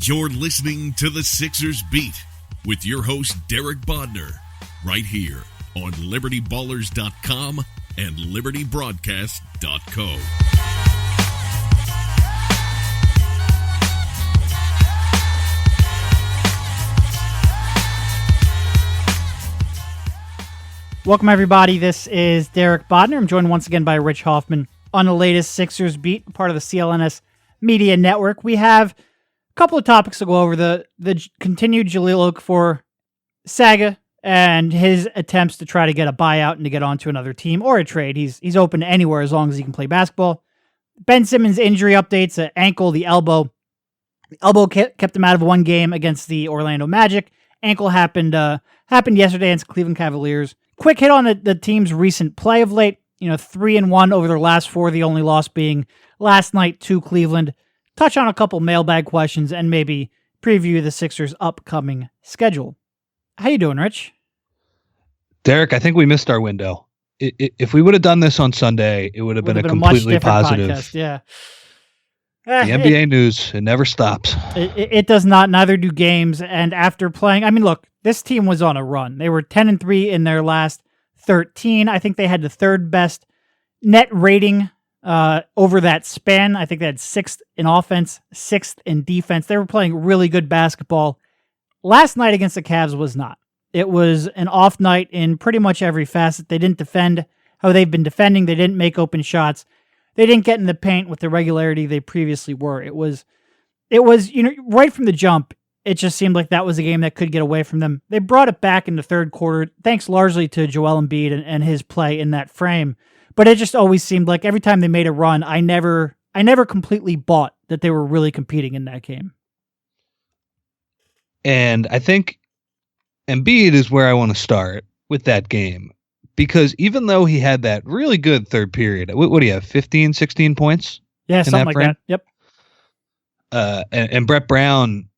You're listening to the Sixers Beat with your host, Derek Bodner, right here on LibertyBallers.com and LibertyBroadcast.co. Welcome, everybody. This is Derek Bodner. I'm joined once again by Rich Hofmann on the latest Sixers Beat, part of the CLNS Media Network. We have a couple of topics to go over. The continued Jahlil Okafor saga and his attempts to try to get a buyout and to get onto another team or a trade. He's open to anywhere as long as he can play basketball. Ben Simmons injury updates, the ankle, the elbow. The elbow kept him out of one game against the Orlando Magic. Ankle happened yesterday against Cleveland Cavaliers. Quick hit on the team's recent play of late. 3-1 over their last four, the only loss being last night to Cleveland. Touch on a couple mailbag questions and maybe preview the Sixers' upcoming schedule. How you doing, Rich? Derek, I think we missed our window. If we would have done this on Sunday, it would have been a completely positive podcast, yeah. The NBA news, it never stops. It does not. Neither do games. And after playing, look, this team was on a run. They were 10-3 in their last 13. I think they had the third best net rating over that span. I think they had 6th in offense, 6th in defense. They were playing really good basketball. Last night against the Cavs was not. It was an off night in pretty much every facet. They didn't defend how they've been defending. They didn't make open shots. They didn't get in the paint with the regularity they previously were. It was, right from the jump, it just seemed like that was a game that could get away from them. They brought it back in the third quarter, thanks largely to Joel Embiid and his play in that frame. But it just always seemed like every time they made a run, I never completely bought that they were really competing in that game. And I think Embiid is where I want to start with that game. Because even though he had that really good third period, what do you have, 15, 16 points? Yeah, something like that. Yep. And Brett Brown,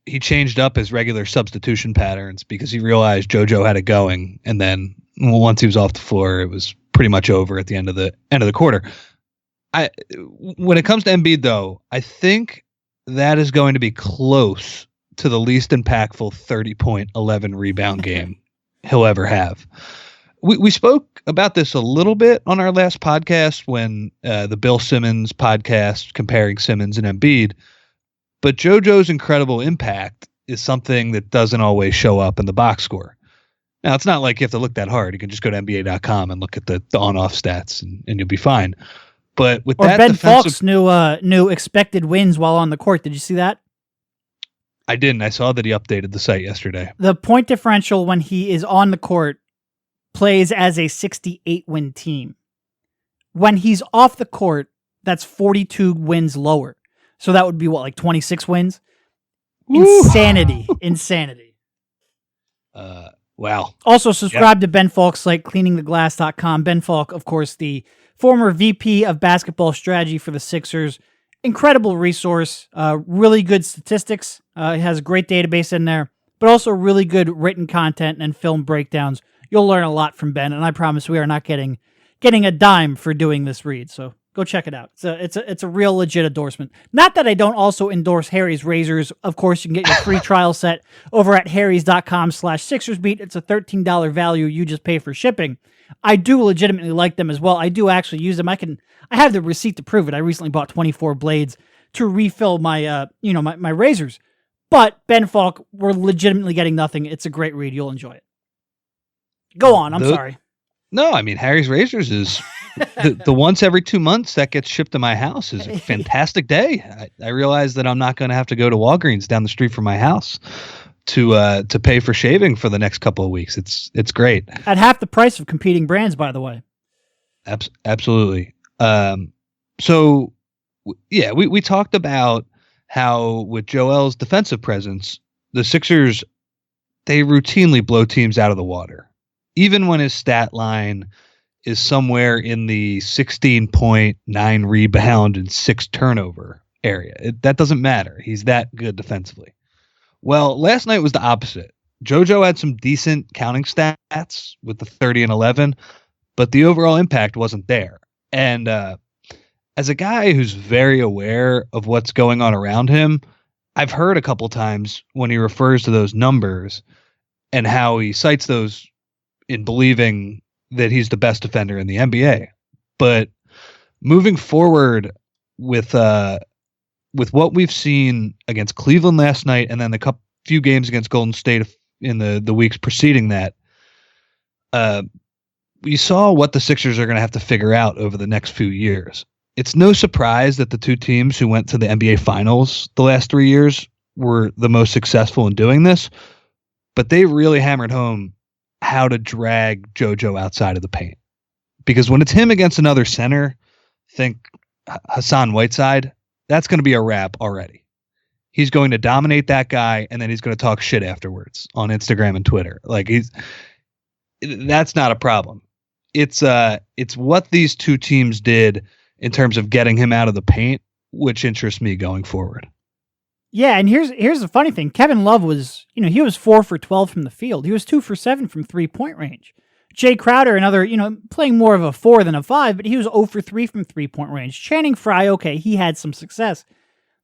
he changed up his regular substitution patterns because he realized JoJo had it going. And then once he was off the floor, it was pretty much over at the end of the quarter. When it comes to Embiid, though, I think that is going to be close to the least impactful 30-point, 11-rebound game he'll ever have. We spoke about this a little bit on our last podcast when the Bill Simmons podcast comparing Simmons and Embiid, but JoJo's incredible impact is something that doesn't always show up in the box score. Now, it's not like you have to look that hard. You can just go to NBA.com and look at the on-off stats and you'll be fine. But with that, Ben Falk's new expected wins while on the court. Did you see that? I didn't. I saw that he updated the site yesterday. The point differential when he is on the court plays as a 68-win team. When he's off the court, that's 42 wins lower. So that would be 26 wins? Insanity. Insanity. Wow. Also, subscribe to Ben Falk's site, cleaningtheglass.com. Ben Falk, of course, the former VP of basketball strategy for the Sixers. Incredible resource, really good statistics. It has a great database in there, but also really good written content and film breakdowns. You'll learn a lot from Ben, and I promise we are not getting a dime for doing this read. So go check it out. It's a real legit endorsement. Not that I don't also endorse Harry's Razors. Of course, you can get your free trial set over at harrys.com/SixersBeat. It's a $13 value. You just pay for shipping. I do legitimately like them as well. I do actually use them. I have the receipt to prove it. I recently bought 24 blades to refill my my razors. But Ben Falk, we're legitimately getting nothing. It's a great read. You'll enjoy it. Go on. I'm sorry. No, Harry's Razors is the once every 2 months that gets shipped to my house is a fantastic day. I realize that I'm not going to have to go to Walgreens down the street from my house to pay for shaving for the next couple of weeks. It's great. At half the price of competing brands, by the way. Absolutely. So yeah, we talked about how with Joel's defensive presence, the Sixers, they routinely blow teams out of the water. Even when his stat line is somewhere in the 16.9 rebound and 6 turnover area. That doesn't matter. He's that good defensively. Well, last night was the opposite. JoJo had some decent counting stats with the 30 and 11, but the overall impact wasn't there. And as a guy who's very aware of what's going on around him, I've heard a couple times when he refers to those numbers and how he cites those in believing that he's the best defender in the NBA. But moving forward with what we've seen against Cleveland last night, and then the few games against Golden State in the weeks preceding that, we saw what the Sixers are going to have to figure out over the next few years. It's no surprise that the two teams who went to the NBA Finals the last 3 years were the most successful in doing this, but they really hammered home how to drag JoJo outside of the paint. Because when it's him against another center, think Hassan Whiteside, that's going to be a wrap already. He's going to dominate that guy, and then he's going to talk shit afterwards on Instagram and Twitter. Like that's not a problem. It's what these two teams did in terms of getting him out of the paint, which interests me going forward. Yeah, and here's the funny thing. Kevin Love was, he was 4 for 12 from the field. He was 2 for 7 from 3-point range. Jay Crowder, another, playing more of a 4 than a 5, but he was 0 for 3 from 3-point range. Channing Frye, okay, he had some success.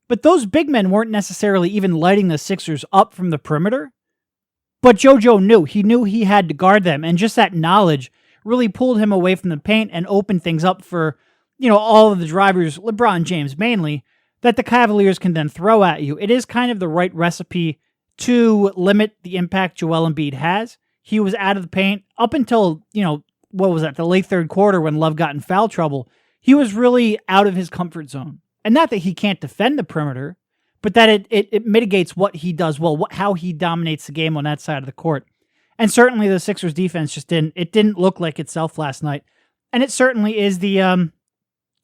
But those big men weren't necessarily even lighting the Sixers up from the perimeter. But JoJo knew. He knew he had to guard them, and just that knowledge really pulled him away from the paint and opened things up for, all of the drivers, LeBron James mainly, that the Cavaliers can then throw at you. It is kind of the right recipe to limit the impact Joel Embiid has. He was out of the paint up until, what was that, the late third quarter when Love got in foul trouble. He was really out of his comfort zone. And not that he can't defend the perimeter, but that it mitigates what he does well, how he dominates the game on that side of the court. And certainly the Sixers defense didn't look like itself last night. And it certainly is the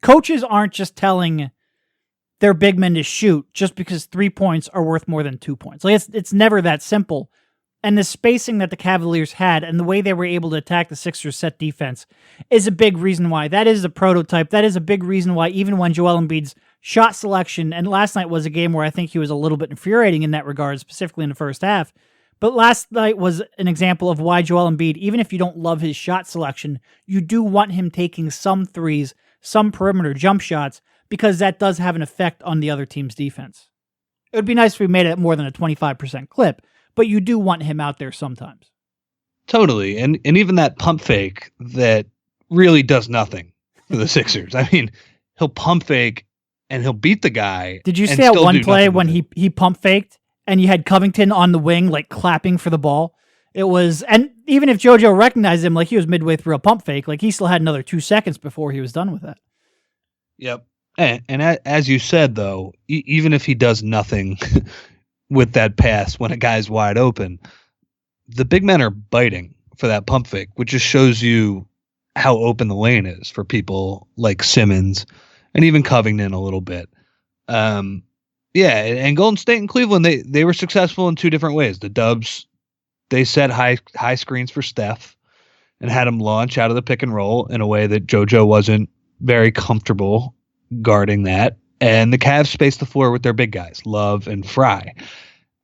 coaches aren't just telling their big men to shoot just because 3 points are worth more than 2 points. Like it's never that simple. And the spacing that the Cavaliers had and the way they were able to attack the Sixers set defense is a big reason why. That is the prototype. That is a big reason why even when Joel Embiid's shot selection, and last night was a game where I think he was a little bit infuriating in that regard, specifically in the first half, but last night was an example of why Joel Embiid, even if you don't love his shot selection, you do want him taking some threes, some perimeter jump shots, because that does have an effect on the other team's defense. It would be nice if we made it more than a 25% clip, but you do want him out there sometimes. Totally. And even that pump fake that really does nothing for the Sixers. I mean, he'll pump fake and he'll beat the guy. Did you see that one play when he pump faked and you had Covington on the wing, like clapping for the ball? It was, and even if JoJo recognized him, like he was midway through a pump fake, like he still had another 2 seconds before he was done with that. Yep. And as you said, though, even if he does nothing with that pass when a guy's wide open, the big men are biting for that pump fake, which just shows you how open the lane is for people like Simmons and even Covington a little bit. And Golden State and Cleveland, they were successful in two different ways. The Dubs, they set high screens for Steph and had him launch out of the pick and roll in a way that JoJo wasn't very comfortable guarding that. And the Cavs spaced the floor with their big guys, Love and Frye.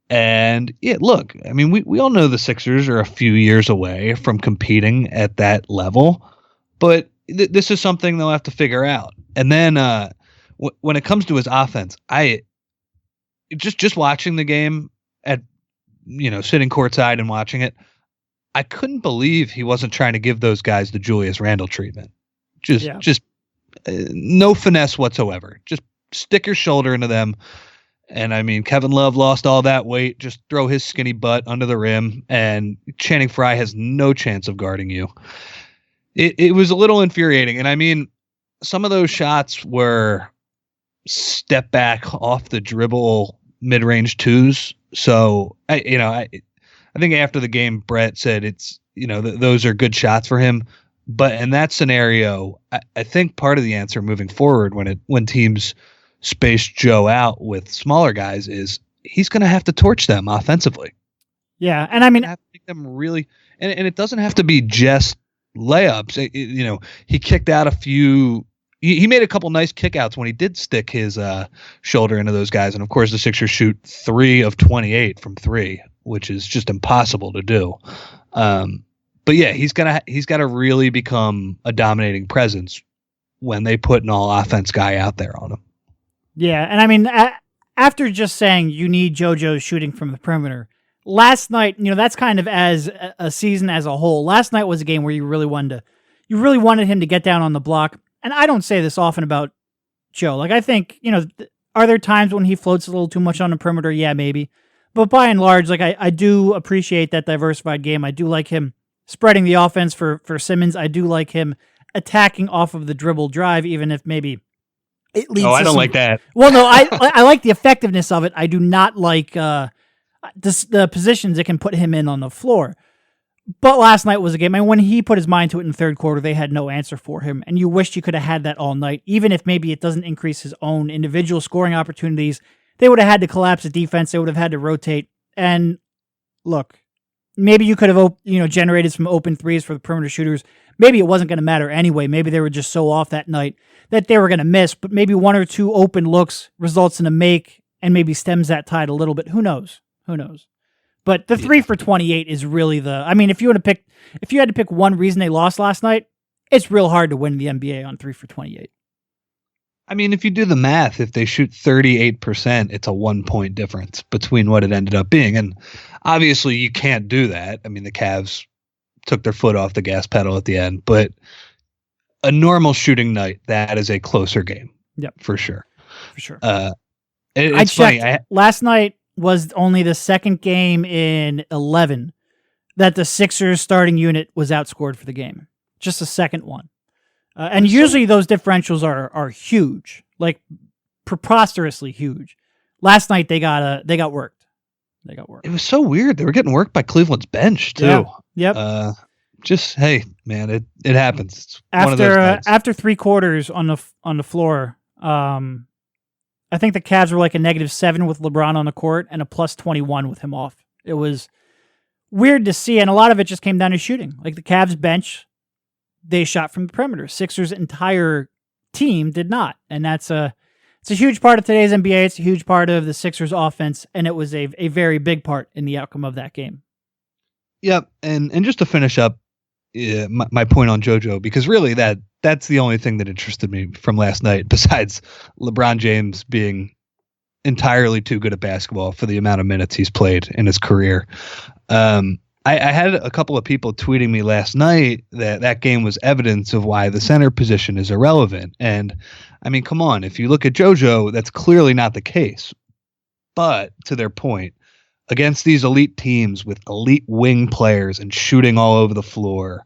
And yeah, look, I mean, we all know the Sixers are a few years away from competing at that level, but this is something they'll have to figure out. And then when it comes to his offense, I just watching the game at, sitting courtside and watching it, I couldn't believe he wasn't trying to give those guys the Julius Randle treatment. Just no finesse whatsoever. Just stick your shoulder into them. And I mean, Kevin Love lost all that weight. Just throw his skinny butt under the rim, and Channing Frye has no chance of guarding you. It was a little infuriating. And I mean, some of those shots were step back off the dribble mid-range twos. So I think after the game, Brett said it's, those are good shots for him. But in that scenario, I think part of the answer moving forward when teams space Joe out with smaller guys is he's going to have to torch them offensively. Yeah, and I mean, have to make them really, and it doesn't have to be just layups. He kicked out a few. He made a couple nice kickouts when he did stick his shoulder into those guys, and of course the Sixers shoot 3 of 28 from 3, which is just impossible to do. But yeah, he's got to really become a dominating presence when they put an all offense guy out there on him. Yeah, and I mean, after just saying you need JoJo shooting from the perimeter, last night, that's kind of as a season as a whole. Last night was a game where you really wanted him to get down on the block. And I don't say this often about Joe. Like, I think, are there times when he floats a little too much on the perimeter? Yeah, maybe. But by and large, like, I do appreciate that diversified game. I do like him spreading the offense for Simmons. I do like him attacking off of the dribble drive, even if maybe it leads I don't like that. Well, no, I like the effectiveness of it. I do not like the positions it can put him in on the floor. But last night was a game, and when he put his mind to it in the third quarter, they had no answer for him. And you wished you could have had that all night, even if maybe it doesn't increase his own individual scoring opportunities. They would have had to collapse the defense. They would have had to rotate. And look, maybe you could have generated some open threes for the perimeter shooters. Maybe it wasn't going to matter anyway. Maybe they were just so off that night that they were going to miss. But maybe one or two open looks results in a make and maybe stems that tide a little bit. Who knows? But the 3 for 28 is really if you had to pick one reason they lost last night, it's real hard to win the NBA on 3 for 28. I mean, if you do the math, if they shoot 38%, it's a 1 point difference between what it ended up being. And obviously you can't do that. I mean, the Cavs took their foot off the gas pedal at the end, but a normal shooting night, that is a closer game. Yep. For sure. It's funny. Last night was only the second game in 11 that the Sixers starting unit was outscored for the game. Just the second one. And usually those differentials are huge, like preposterously huge. Last night they got worked. It was so weird. They were getting worked by Cleveland's bench too. Yeah. Yep. Just, hey, man, it happens. It's one of those nights. After 3 quarters on the floor, I think the Cavs were like a -7 with LeBron on the court and a +21 with him off. It was weird to see, and a lot of it just came down to shooting. Like the Cavs bench, they shot from the perimeter. Sixers' entire team did not, and it's a huge part of today's NBA. It's a huge part of the Sixers' offense, and it was a very big part in the outcome of that game. Yep, and just to finish up my point on JoJo, because really that's the only thing that interested me from last night, besides LeBron James being entirely too good at basketball for the amount of minutes he's played in his career. I had a couple of people tweeting me last night that game was evidence of why the center position is irrelevant. And I mean, come on, if you look at JoJo, that's clearly not the case. But to their point, against these elite teams with elite wing players and shooting all over the floor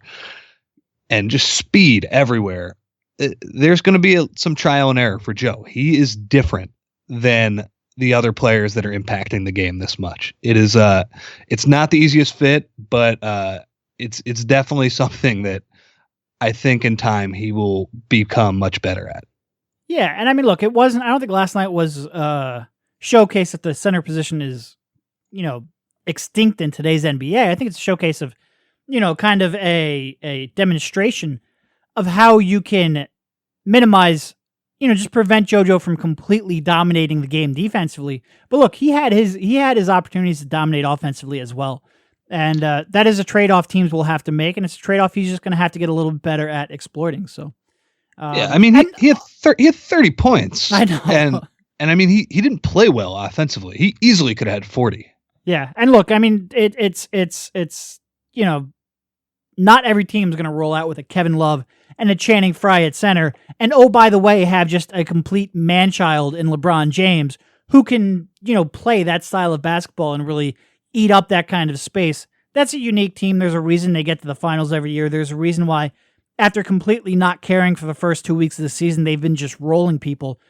and just speed everywhere, there's going to be some trial and error for Joe. He is different than the other players that are impacting the game this much. It is it's not the easiest fit, but it's definitely something that I think in time he will become much better at. Yeah, and I mean, look, I don't think last night was showcase that the center position is, extinct in today's NBA. I think it's a showcase of, kind of a demonstration of how you can minimize, just prevent JoJo from completely dominating the game defensively. But look, he had his opportunities to dominate offensively as well. And that is a trade-off teams will have to make, and it's a trade-off he's just going to have to get a little bit better at exploiting. So, yeah, I mean, he had 30 points. I know. And I mean, he didn't play well offensively. He easily could have had 40. Yeah, and look, I mean, it's not every team's going to roll out with a Kevin Love and a Channing Frye at center, and oh, by the way, have just a complete man-child in LeBron James who can, play that style of basketball and really eat up that kind of space. That's a unique team. There's a reason they get to the finals every year. There's a reason why, after completely not caring for the first 2 weeks of the season, they've been just rolling people.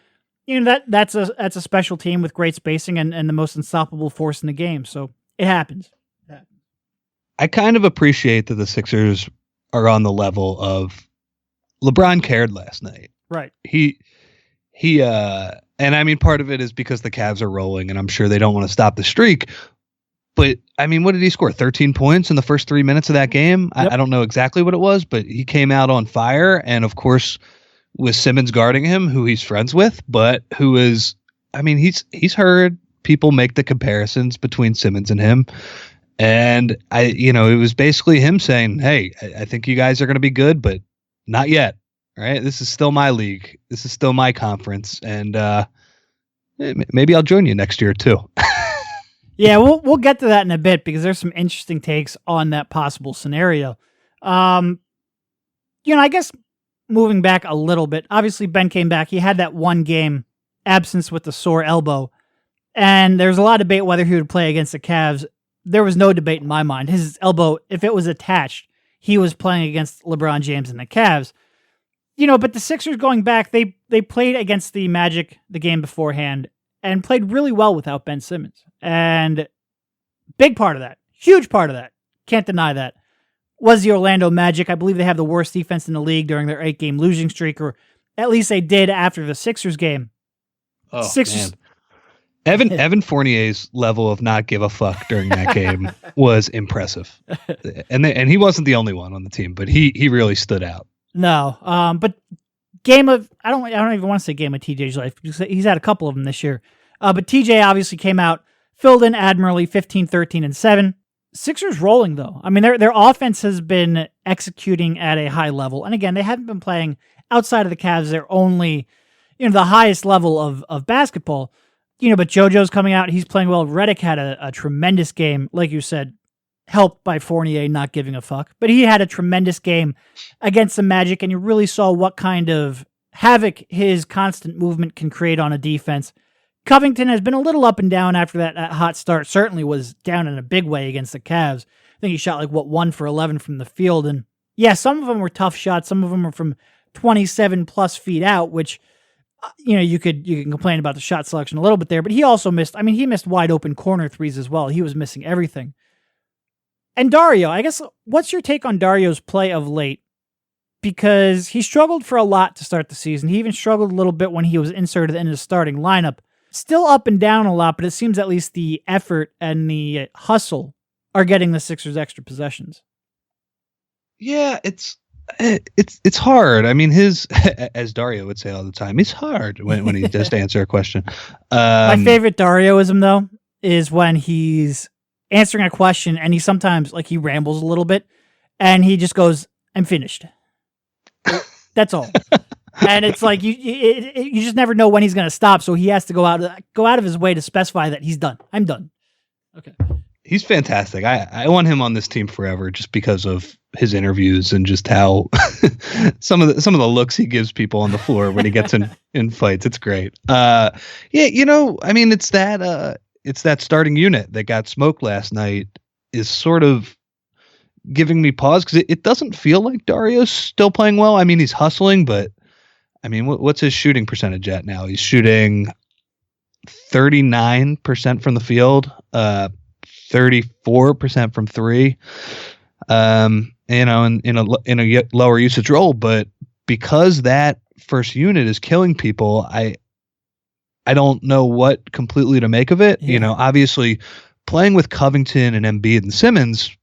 That's a special team with great spacing and the most unstoppable force in the game. So it happens. I kind of appreciate that the Sixers are on the level of LeBron cared last night. Right. He and I mean, part of it is because the Cavs are rolling and I'm sure they don't want to stop the streak. But I mean, what did he score? 13 points in the first 3 minutes of that game? Yep. I don't know exactly what it was, but he came out on fire. And of course, with Simmons guarding him, who he's friends with, but who is, I mean, he's heard people make the comparisons between Simmons and him. And it was basically him saying, hey, I think you guys are going to be good, but not yet. Right. This is still my league. This is still my conference. And maybe I'll join you next year too. Yeah, we'll get to that in a bit because there's some interesting takes on that possible scenario. I guess moving back a little bit, obviously Ben came back. He had that one game absence with the sore elbow, and there's a lot of debate whether he would play against the Cavs. There was no debate in my mind. His elbow, if it was attached, he was playing against LeBron James and the Cavs. But the Sixers going back, they played against the Magic the game beforehand and played really well without Ben Simmons. And big part of that, huge part of that, can't deny that, was the Orlando Magic. I believe they have the worst defense in the league during their 8-game losing streak, or at least they did after the Sixers game. Oh, Sixers, man. Evan Fournier's level of not give a fuck during that game was impressive. And he wasn't the only one on the team, but he really stood out. No, but game of, I don't even want to say game of TJ's life. He's had a couple of them this year. But TJ obviously came out, filled in admirably, 15, 13, and 7. Sixers rolling, though. I mean, their offense has been executing at a high level. And again, they haven't been playing outside of the Cavs. They're only, the highest level of basketball. But JoJo's coming out. He's playing well. Redick had a tremendous game, like you said, helped by Fournier not giving a fuck. But he had a tremendous game against the Magic, and you really saw what kind of havoc his constant movement can create on a defense. Covington has been a little up and down after that hot start. Certainly was down in a big way against the Cavs. I think he shot 1 for 11 from the field. And yeah, some of them were tough shots. Some of them were from 27 plus feet out, which, you can complain about the shot selection a little bit there, but he also missed, he missed wide open corner threes as well. He was missing everything. And Dario, I guess, what's your take on Dario's play of late? Because he struggled for a lot to start the season. He even struggled a little bit when he was inserted into the starting lineup. Still up and down a lot, but it seems at least the effort and the hustle are getting the Sixers extra possessions. Yeah, it's hard. His, as Dario would say all the time, it's hard when he does to answer a question. My favorite Darioism, though, is when he's answering a question and he sometimes, he rambles a little bit and he just goes, "I'm finished." That's all. And it's you just never know when he's going to stop, so he has to go out of his way to specify that he's done. I'm done. Okay. He's fantastic. I want him on this team forever just because of his interviews and just how some of the looks he gives people on the floor when he gets in fights. It's great. It's that starting unit that got smoked last night is sort of giving me pause because it doesn't feel like Dario's still playing well. He's hustling, but what's his shooting percentage at now? He's shooting 39% from the field, 34% from three, in a lower usage role. But because that first unit is killing people, I don't know what completely to make of it. Yeah. Obviously playing with Covington and Embiid and Simmons,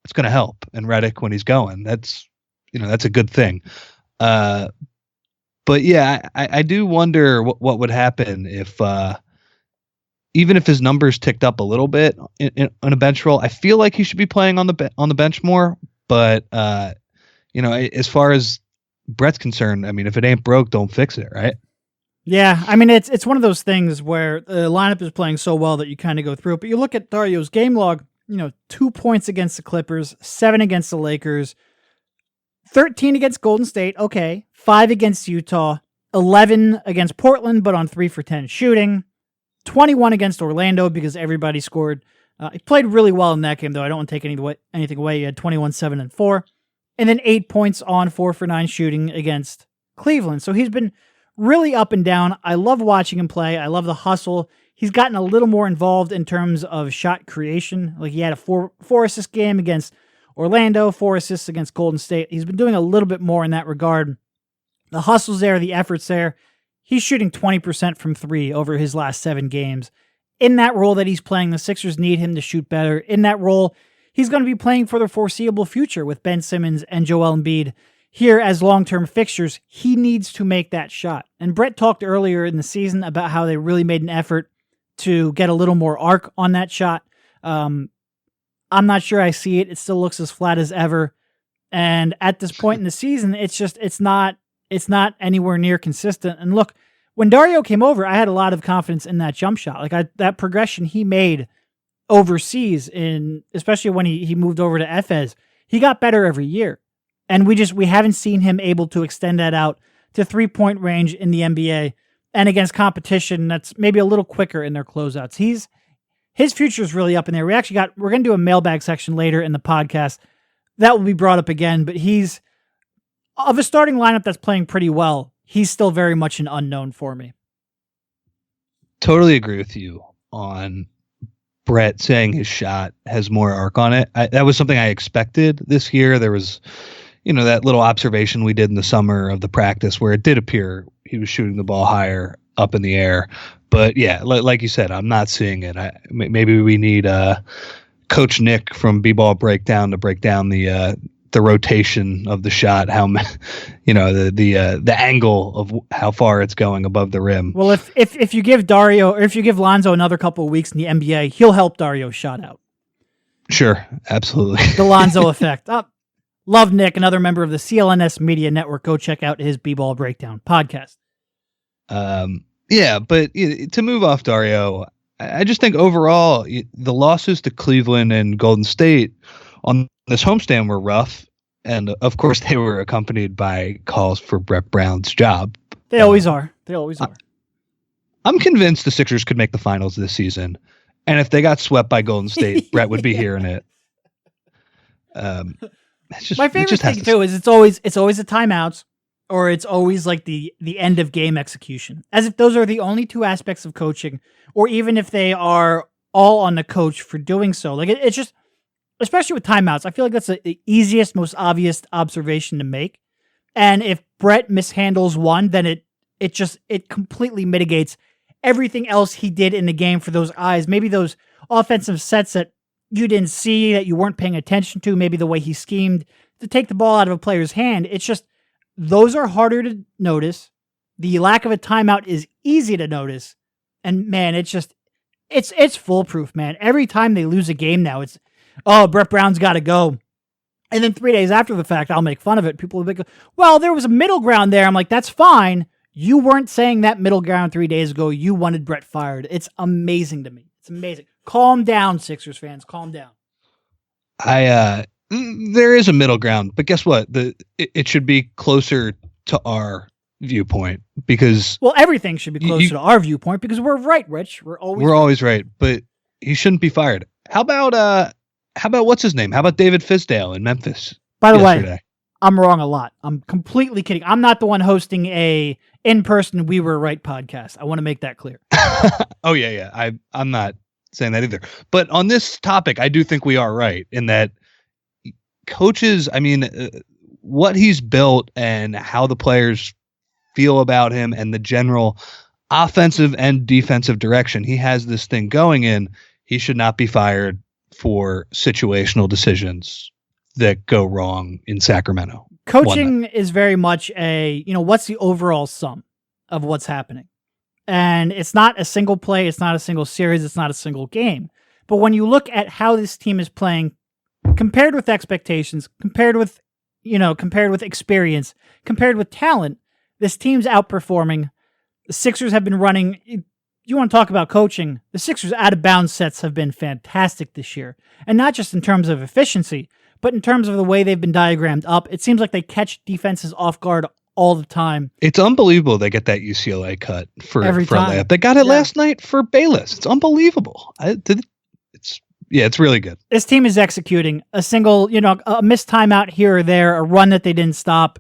it's going to help. And Redick when he's going, that's a good thing. But yeah, I do wonder what would happen if, even if his numbers ticked up a little bit on a bench role. I feel like he should be playing on the bench more. But as far as Brett's concerned, if it ain't broke, don't fix it, right? Yeah, it's one of those things where the lineup is playing so well that you kind of go through it. But you look at Dario's game log. 2 points against the Clippers, 7 against the Lakers. 13 against Golden State, okay. 5 against Utah. 11 against Portland, but on 3 for 10 shooting. 21 against Orlando because everybody scored. He played really well in that game, though. I don't want to take anything away. He had 21, 7, and 4. And then 8 points on 4 for 9 shooting against Cleveland. So he's been really up and down. I love watching him play. I love the hustle. He's gotten a little more involved in terms of shot creation. He had a 4 assist game against Orlando, 4 assists against Golden State. He's been doing a little bit more in that regard. The hustle's there, the effort's there. He's shooting 20% from 3 over his last 7 games. In that role that he's playing, the Sixers need him to shoot better. In that role, he's going to be playing for the foreseeable future with Ben Simmons and Joel Embiid here as long-term fixtures. He needs to make that shot. And Brett talked earlier in the season about how they really made an effort to get a little more arc on that shot. I'm not sure I see it. It still looks as flat as ever. And at this point in the season, it's not anywhere near consistent. And look, when Dario came over, I had a lot of confidence in that jump shot. Like that progression he made overseas, especially when he moved over to Efes, he got better every year. And we haven't seen him able to extend that out to 3-point range in the NBA and against competition that's maybe a little quicker in their closeouts. His future is really up in there. We're going to do a mailbag section later in the podcast that will be brought up again, but he's of a starting lineup that's playing pretty well. He's still very much an unknown for me. Totally agree with you on Brett saying his shot has more arc on it. That was something I expected this year. There was, that little observation we did in the summer of the practice where it did appear he was shooting the ball higher up in the air. But yeah, like you said, I'm not seeing it. Maybe we need Coach Nick from B-Ball Breakdown to break down the rotation of the shot, how the angle of how far it's going above the rim. Well, if you give Dario or if you give Lonzo another couple of weeks in the NBA, he'll help Dario's shot out. Sure, absolutely. The Lonzo effect. Love Nick, another member of the CLNS Media Network. Go check out his B-Ball Breakdown podcast. Yeah, but to move off Dario, I just think overall the losses to Cleveland and Golden State on this homestand were rough, and of course they were accompanied by calls for Brett Brown's job. They always are. I'm convinced the Sixers could make the finals this season, and if they got swept by Golden State, Brett would be hearing it. My favorite thing too is it's always the timeouts, or it's always like the end of game execution, as if those are the only two aspects of coaching, or even if they are all on the coach for doing so. Like it's just, especially with timeouts, I feel like that's the easiest, most obvious observation to make. And if Brett mishandles one, then it completely mitigates everything else he did in the game for those eyes. Maybe those offensive sets that you didn't see, that you weren't paying attention to, maybe the way he schemed to take the ball out of a player's hand. It's just, those are harder to notice. The lack of a timeout is easy to notice. And man, it's foolproof, man. Every time they lose a game now, it's, Brett Brown's got to go. And then 3 days after the fact, I'll make fun of it. People will be like, well, there was a middle ground there. I'm like, that's fine. You weren't saying that middle ground 3 days ago. You wanted Brett fired. It's amazing to me. It's amazing. Calm down, Sixers fans. Calm down. There is a middle ground, but guess what? It should be closer to our viewpoint, because everything should be closer to our viewpoint because we're right, Rich. We're always right, but he shouldn't be fired. How about what's his name? How about David Fizdale in Memphis? By the way, I'm wrong a lot. I'm completely kidding. I'm not the one hosting a in-person We Were Right podcast. I want to make that clear. Oh yeah. I'm not saying that either. But on this topic, I do think we are right in that coaches, what he's built and how the players feel about him and the general offensive and defensive direction he has this thing going in, he should not be fired for situational decisions that go wrong in Sacramento. Coaching is very much what's the overall sum of what's happening? And it's not a single play, it's not a single series, it's not a single game. But when you look at how this team is playing, compared with expectations, compared with experience, compared with talent, this team's outperforming. The Sixers have been running. You want to talk about coaching? The Sixers out of bounds sets have been fantastic this year. And not just in terms of efficiency, but in terms of the way they've been diagrammed up. It seems like they catch defenses off guard all the time. It's unbelievable they get that UCLA cut for every time. A layup. They got it last night for Bayless. It's unbelievable. It's really good. This team is executing a single, a missed timeout here or there, a run that they didn't stop,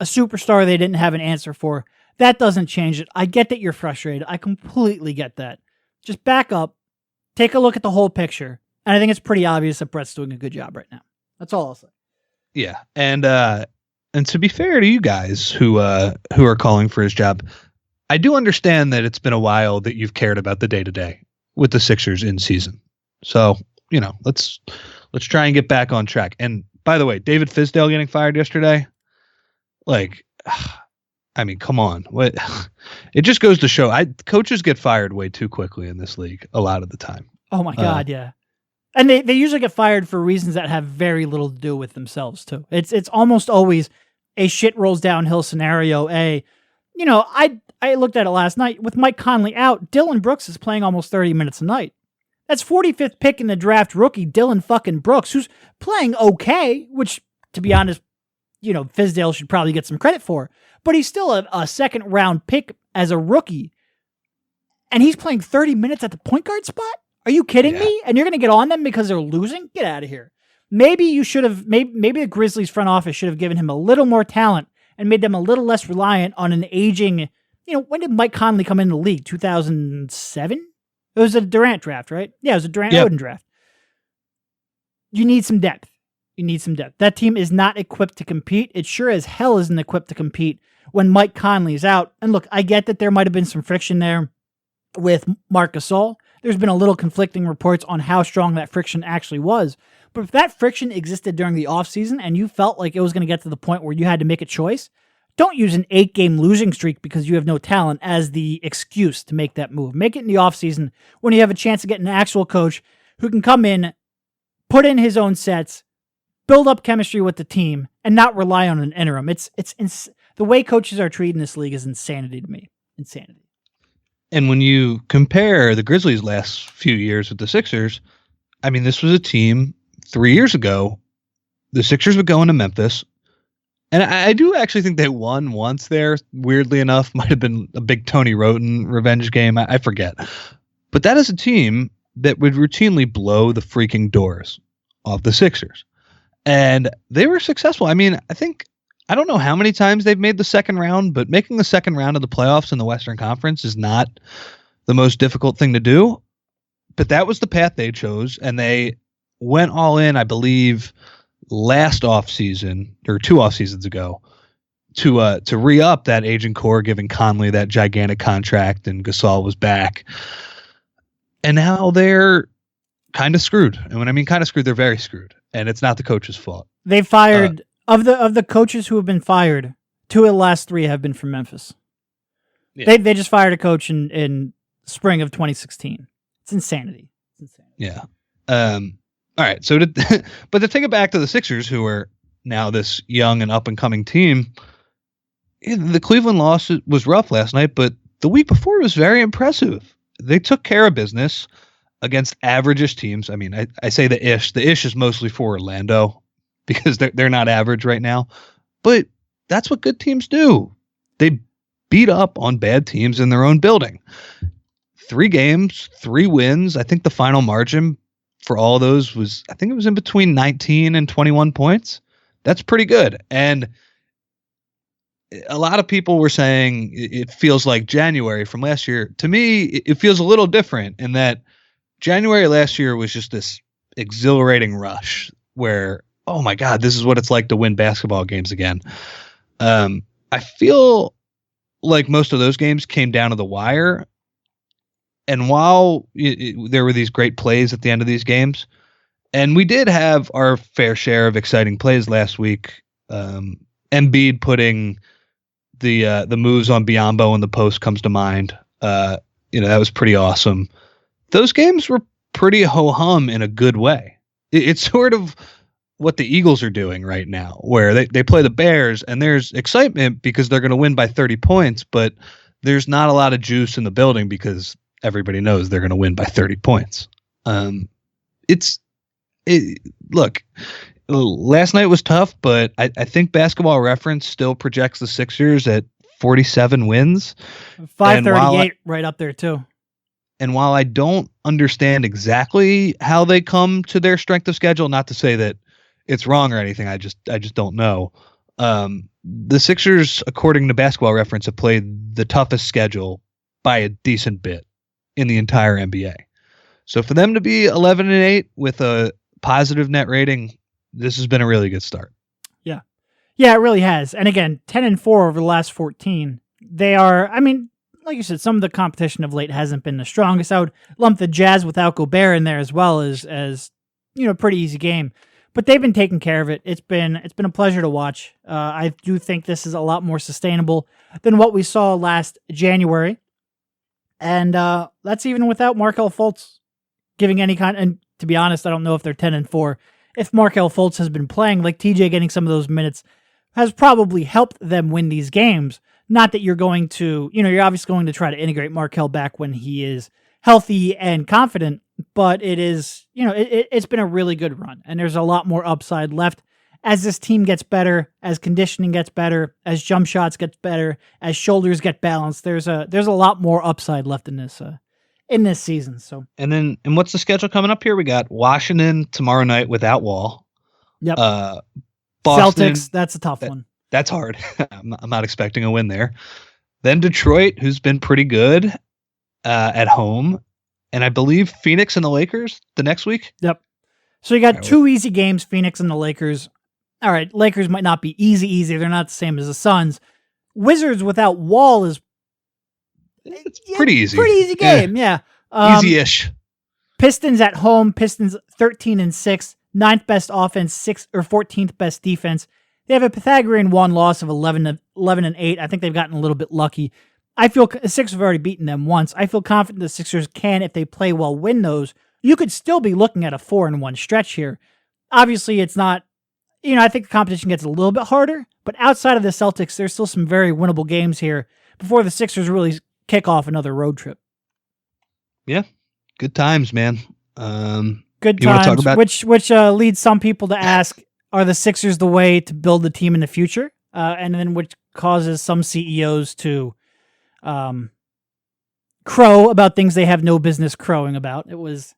a superstar they didn't have an answer for. That doesn't change it. I get that you're frustrated. I completely get that. Just back up, take a look at the whole picture, and I think it's pretty obvious that Brett's doing a good job right now. That's all I'll say. Yeah, and to be fair to you guys who are calling for his job, I do understand that it's been a while that you've cared about the day-to-day with the Sixers in season. So, let's try and get back on track. And by the way, David Fizdale getting fired yesterday, come on. What? It just goes to show coaches get fired way too quickly in this league a lot of the time. Oh my God, yeah. And they usually get fired for reasons that have very little to do with themselves too. It's almost always a shit rolls downhill scenario. I I looked at it last night. With Mike Conley out, Dylan Brooks is playing almost 30 minutes a night. That's 45th pick in the draft rookie, Dylan fucking Brooks, who's playing okay, which, to be honest, Fizdale should probably get some credit for. But he's still a second-round pick as a rookie. And he's playing 30 minutes at the point guard spot? Are you kidding me? And you're going to get on them because they're losing? Get out of here. Maybe you should have, maybe the Grizzlies front office should have given him a little more talent and made them a little less reliant on an aging, when did Mike Conley come into the league? 2007? It was a Durant draft, right? Yeah, it was a Durant-Oden draft. You need some depth. That team is not equipped to compete. It sure as hell isn't equipped to compete when Mike Conley is out. And look, I get that there might have been some friction there with Marc Gasol. There's been a little conflicting reports on how strong that friction actually was. But if that friction existed during the offseason and you felt like it was going to get to the point where you had to make a choice, don't use an 8-game losing streak because you have no talent as the excuse to make that move. Make it in the offseason when you have a chance to get an actual coach who can come in, put in his own sets, build up chemistry with the team, and not rely on an interim. The way coaches are treated in this league is insanity to me. Insanity. And when you compare the Grizzlies' last few years with the Sixers, I mean, this was a team 3 years ago. The Sixers would go into Memphis. And I do actually think they won once there. Weirdly enough, might have been a big Tony Roten revenge game. I forget. But that is a team that would routinely blow the freaking doors off the Sixers. And they were successful. I mean, I don't know how many times they've made the second round, but making the second round of the playoffs in the Western Conference is not the most difficult thing to do. But that was the path they chose, and they went all in, I believe, last offseason, or 2 off seasons ago, to re-up that aging core, giving Conley that gigantic contract, and Gasol was back. And now they're kind of screwed. And when I mean kind of screwed, they're very screwed. And it's not the coach's fault. They fired... Of the coaches who have been fired, 2 of the last 3 have been from Memphis. Yeah. They just fired a coach in spring of 2016. It's insanity. Yeah. All right. So, but to take it back to the Sixers, who are now this young and up and coming team, the Cleveland loss was rough last night, but the week before it was very impressive. They took care of business against average-ish teams. I mean, I say the ish. The ish is mostly for Orlando, because they're not average right now. But that's what good teams do. They beat up on bad teams in their own building. 3 games, 3 wins. I think the final margin for all of those was, I think it was in between 19 and 21 points. That's pretty good. And a lot of people were saying it feels like January from last year. To me, it feels a little different in that January last year was just this exhilarating rush where, oh my God, this is what it's like to win basketball games again. I feel like most of those games came down to the wire. And while there were these great plays at the end of these games, and we did have our fair share of exciting plays last week, Embiid putting the moves on Biyombo in the post comes to mind. That was pretty awesome. Those games were pretty ho-hum in a good way. It's sort of what the Eagles are doing right now, where they play the Bears and there's excitement because they're going to win by 30 points, but there's not a lot of juice in the building because everybody knows they're going to win by 30 points. Look, last night was tough, but I think Basketball Reference still projects the Sixers at 47 wins. 538 right up there too. And while I don't understand exactly how they come to their strength of schedule, not to say that it's wrong or anything, I just don't know. The Sixers, according to Basketball Reference, have played the toughest schedule by a decent bit in the entire NBA. So for them to be 11-8 with a positive net rating, this has been a really good start. Yeah, it really has. And again, 10-4 over the last 14. They are, I mean, like you said, some of the competition of late hasn't been the strongest. I would lump the Jazz without Gobert in there as well as pretty easy game. But they've been taking care of it. It's been a pleasure to watch. I do think this is a lot more sustainable than what we saw last January. And that's even without Markelle Fultz giving any kind. And to be honest, I don't know if they're 10-4. If Markelle Fultz has been playing, like TJ getting some of those minutes has probably helped them win these games. Not that you're going to, you're obviously going to try to integrate Markelle back when he is healthy and confident, but it is, it's been a really good run, and there's a lot more upside left as this team gets better, as conditioning gets better, as jump shots get better, as shoulders get balanced. There's a lot more upside left in this season. So, and what's the schedule coming up here? We got Washington tomorrow night without Wall. Yep. Boston, Celtics, that's a tough one. That's hard. I'm not expecting a win there. Then Detroit, who's been pretty good at home, and I believe Phoenix and the Lakers the next week. Yep. So you got two easy games, Phoenix and the Lakers. All right, Lakers might not be easy. They're not the same as the Suns. Wizards without Wall is pretty easy. Pretty easy game, yeah. Easy-ish. Pistons at home. Pistons 13-6, 9th best offense, 6th or 14th best defense. They have a Pythagorean one loss of 11-8. I think they've gotten a little bit lucky. I feel the Sixers have already beaten them once. I feel confident the Sixers can, if they play well, win those. You could still be looking at a 4-1 stretch here. Obviously, it's not. I think the competition gets a little bit harder, but outside of the Celtics, there's still some very winnable games here before the Sixers really kick off another road trip. Yeah, good times, man. Good times, which leads some people to ask, are the Sixers the way to build the team in the future? And then which causes some CEOs to crow about things they have no business crowing about. That was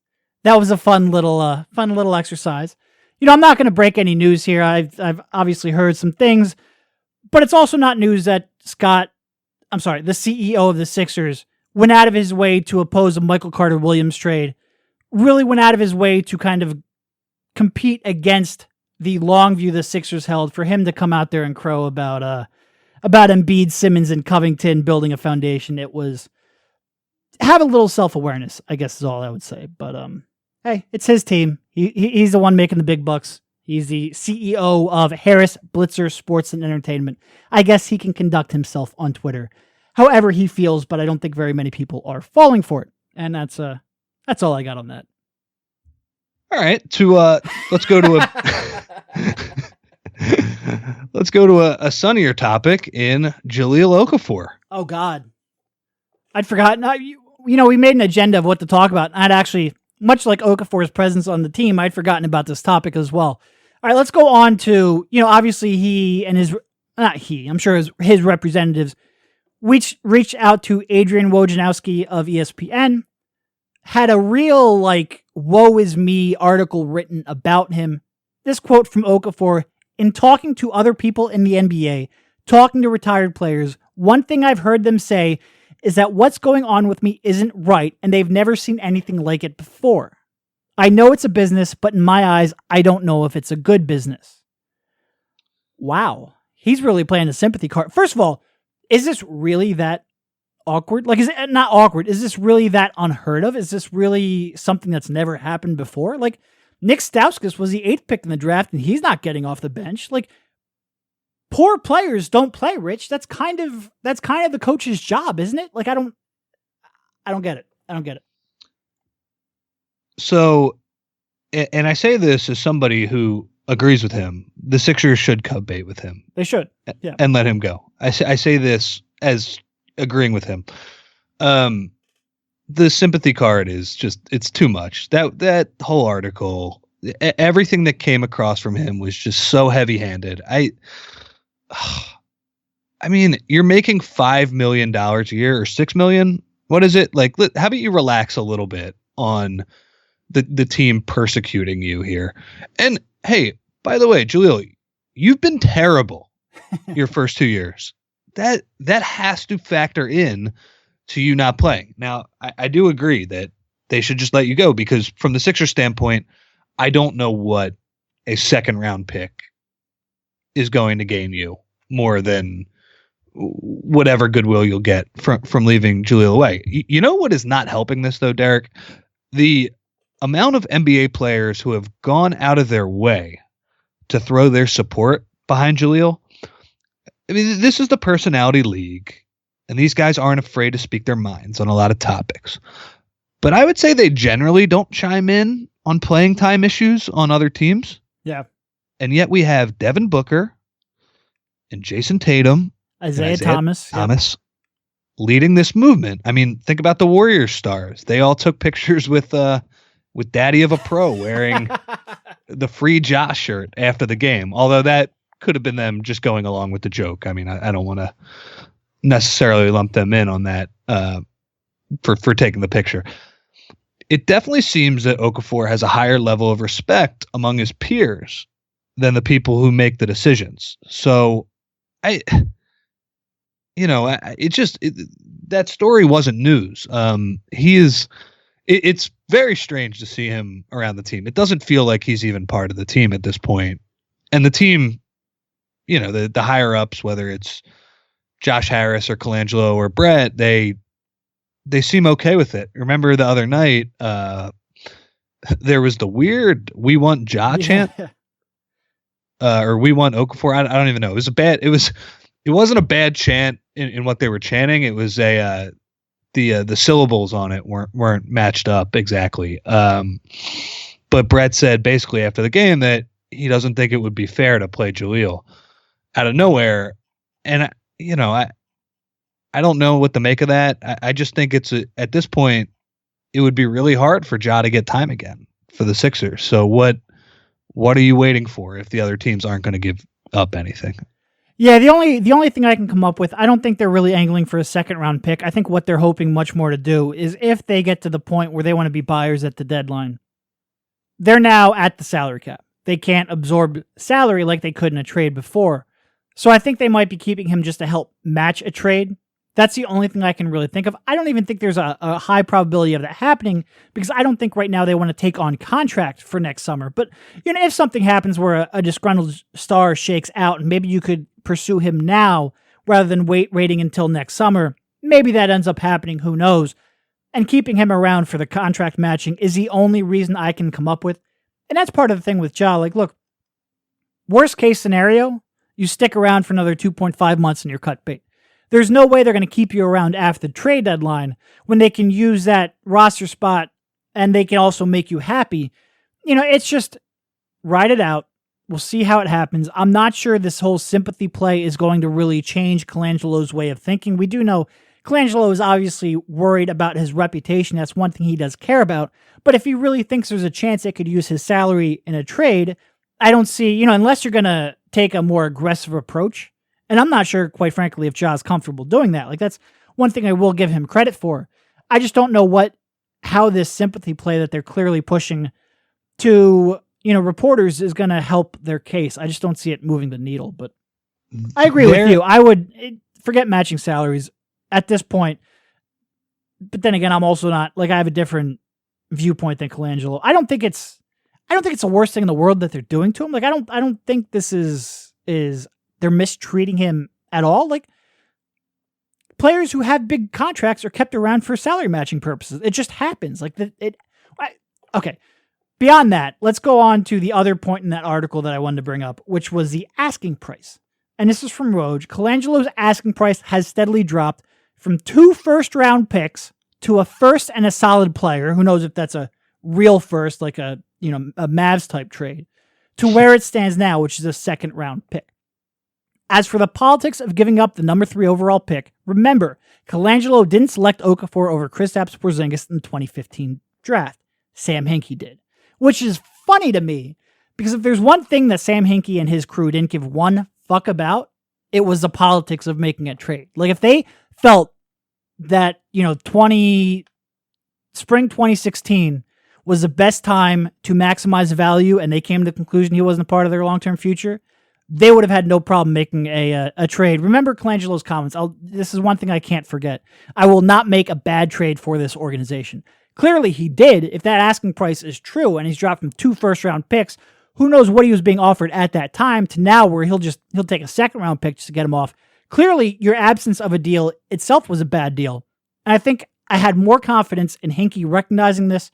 a fun little exercise. I'm not going to break any news here. I've obviously heard some things, but it's also not news that the CEO of the Sixers, went out of his way to oppose a Michael Carter-Williams trade, really went out of his way to kind of compete against the long view the Sixers held, for him to come out there and crow about Embiid, Simmons, and Covington building a foundation. It was, have a little self-awareness, I guess is all I would say. But hey, it's his team. He's the one making the big bucks. He's the CEO of Harris Blitzer Sports and Entertainment. I guess he can conduct himself on Twitter however he feels, but I don't think very many people are falling for it. And that's all I got on that. All right, let's go to a sunnier topic in Jahlil Okafor. Oh God, I'd forgotten. We made an agenda of what to talk about. I'd actually, much like Okafor's presence on the team, I'd forgotten about this topic as well. All right, let's go on to, obviously he and I'm sure his representatives reached out to Adrian Wojnarowski of ESPN, had a real, woe is me article written about him. This quote from Okafor: "In talking to other people in the NBA, talking to retired players, one thing I've heard them say is that what's going on with me isn't right, and they've never seen anything like it before. I know it's a business, but in my eyes, I don't know if it's a good business." Wow. He's really playing a sympathy card. First of all, is this really that awkward? Is it not awkward? Is this really that unheard of? Is this really something that's never happened before? Nick Stauskas was the 8th pick in the draft, and he's not getting off the bench. Poor players don't play, Rich. That's kind of the coach's job, isn't it? I don't get it. I don't get it. So, and I say this as somebody who agrees with him. The Sixers should cut bait with him. They should, yeah, and let him go. I say this as agreeing with him. The sympathy card is it's too much. That whole article, everything that came across from him was just so heavy-handed. I mean, you're making $5 million a year or $6 million. What is it? How about you relax a little bit on the team persecuting you here? And hey, by the way, Jahlil, you've been terrible your first 2 years. That has to factor in to you not playing. Now, I do agree that they should just let you go, because from the Sixers standpoint, I don't know what a second round pick is going to gain you more than whatever goodwill you'll get from leaving Jahlil away. You know what is not helping this though, Derek? The amount of NBA players who have gone out of their way to throw their support behind Jahlil. I mean, this is the personality league, and these guys aren't afraid to speak their minds on a lot of topics. But I would say they generally don't chime in on playing time issues on other teams. Yeah. And yet we have Devin Booker and Jason Tatum Isaiah Thomas. Thomas. Yep. Leading this movement. I mean, think about the Warriors stars. They all took pictures with Daddy of a Pro wearing the free Josh shirt after the game. Although that could have been them just going along with the joke. I mean, I don't want to necessarily lump them in on that for taking the picture. It definitely seems that Okafor has a higher level of respect among his peers than the people who make the decisions. So that story wasn't news. It's very strange to see him around the team. It doesn't feel like he's even part of the team at this point. And the team, the higher ups, whether it's Josh Harris or Colangelo or Brett, they seem okay with it. Remember the other night, there was the weird "We want Ja" chant, or "We want Okafor." I don't even know. It wasn't a bad chant in what they were chanting. It was the syllables on it weren't matched up exactly. But Brett said basically after the game that he doesn't think it would be fair to play Jaleel out of nowhere. And I don't know what to make of that. I just think at this point, it would be really hard for Ja to get time again for the Sixers. So what are you waiting for if the other teams aren't going to give up anything? Yeah, the only thing I can come up with, I don't think they're really angling for a second round pick. I think what they're hoping much more to do is if they get to the point where they want to be buyers at the deadline, they're now at the salary cap. They can't absorb salary like they could in a trade before. So I think they might be keeping him just to help match a trade. That's the only thing I can really think of. I don't even think there's a high probability of that happening because I don't think right now they want to take on contract for next summer. But if something happens where a disgruntled star shakes out and maybe you could pursue him now rather than waiting until next summer, maybe that ends up happening. Who knows? And keeping him around for the contract matching is the only reason I can come up with. And that's part of the thing with Ja. Like, look, worst case scenario, you stick around for another 2.5 months and you're cut bait. There's no way they're going to keep you around after the trade deadline when they can use that roster spot and they can also make you happy. It's just ride it out. We'll see how it happens. I'm not sure this whole sympathy play is going to really change Colangelo's way of thinking. We do know Colangelo is obviously worried about his reputation. That's one thing he does care about. But if he really thinks there's a chance they could use his salary in a trade, I don't see, unless you're going to take a more aggressive approach. And I'm not sure, quite frankly, if Ja's comfortable doing that. Like, that's one thing I will give him credit for. I just don't know how this sympathy play that they're clearly pushing to, reporters is going to help their case. I just don't see it moving the needle. But I agree with you. I would forget matching salaries at this point. But then again, I'm also not, I have a different viewpoint than Colangelo. I don't think it's the worst thing in the world that they're doing to him. I don't think this is they're mistreating him at all. Players who have big contracts are kept around for salary matching purposes. It just happens. Okay. Beyond that, let's go on to the other point in that article that I wanted to bring up, which was the asking price. And this is from Woj. Colangelo's asking price has steadily dropped from 2 first-round picks to a first and a solid player. Who knows if that's a real first, like a Mavs type trade, to where it stands now, which is a second-round pick. As for the politics of giving up the number 3 overall pick, remember, Colangelo didn't select Okafor over Kristaps Porzingis in the 2015 draft. Sam Hinkie did. Which is funny to me, because if there's one thing that Sam Hinkie and his crew didn't give one fuck about, it was the politics of making a trade. If they felt that, spring 2016 was the best time to maximize value and they came to the conclusion he wasn't a part of their long-term future, they would have had no problem making a trade. Remember Colangelo's comments. This is one thing I can't forget. I will not make a bad trade for this organization. Clearly he did. If that asking price is true and he's dropped from 2 first-round picks, who knows what he was being offered at that time to now where he'll take a second-round pick just to get him off. Clearly your absence of a deal itself was a bad deal. And I think I had more confidence in Hinkie recognizing this,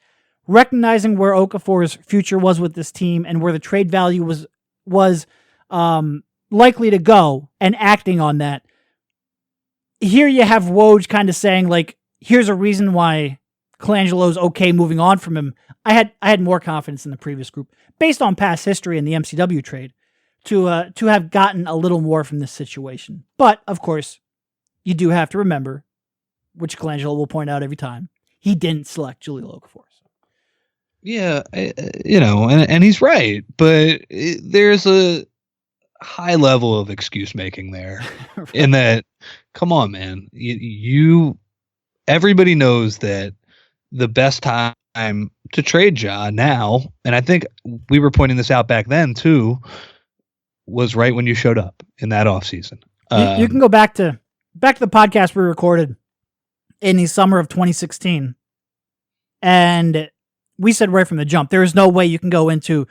recognizing where Okafor's future was with this team and where the trade value was likely to go and acting on that. Here you have Woj kind of saying, here's a reason why Colangelo's okay moving on from him. I had more confidence in the previous group based on past history in the MCW trade to have gotten a little more from this situation. But of course, you do have to remember, which Colangelo will point out every time, he didn't select Jahlil Okafor. Yeah, and he's right, but there's a high level of excuse making there. Right. In that, come on, man, everybody knows that the best time to trade Ja now, and I think we were pointing this out back then too, was right when you showed up in that offseason. You can go back to the podcast we recorded in the summer of 2016, and we said right from the jump, there is no way you can go into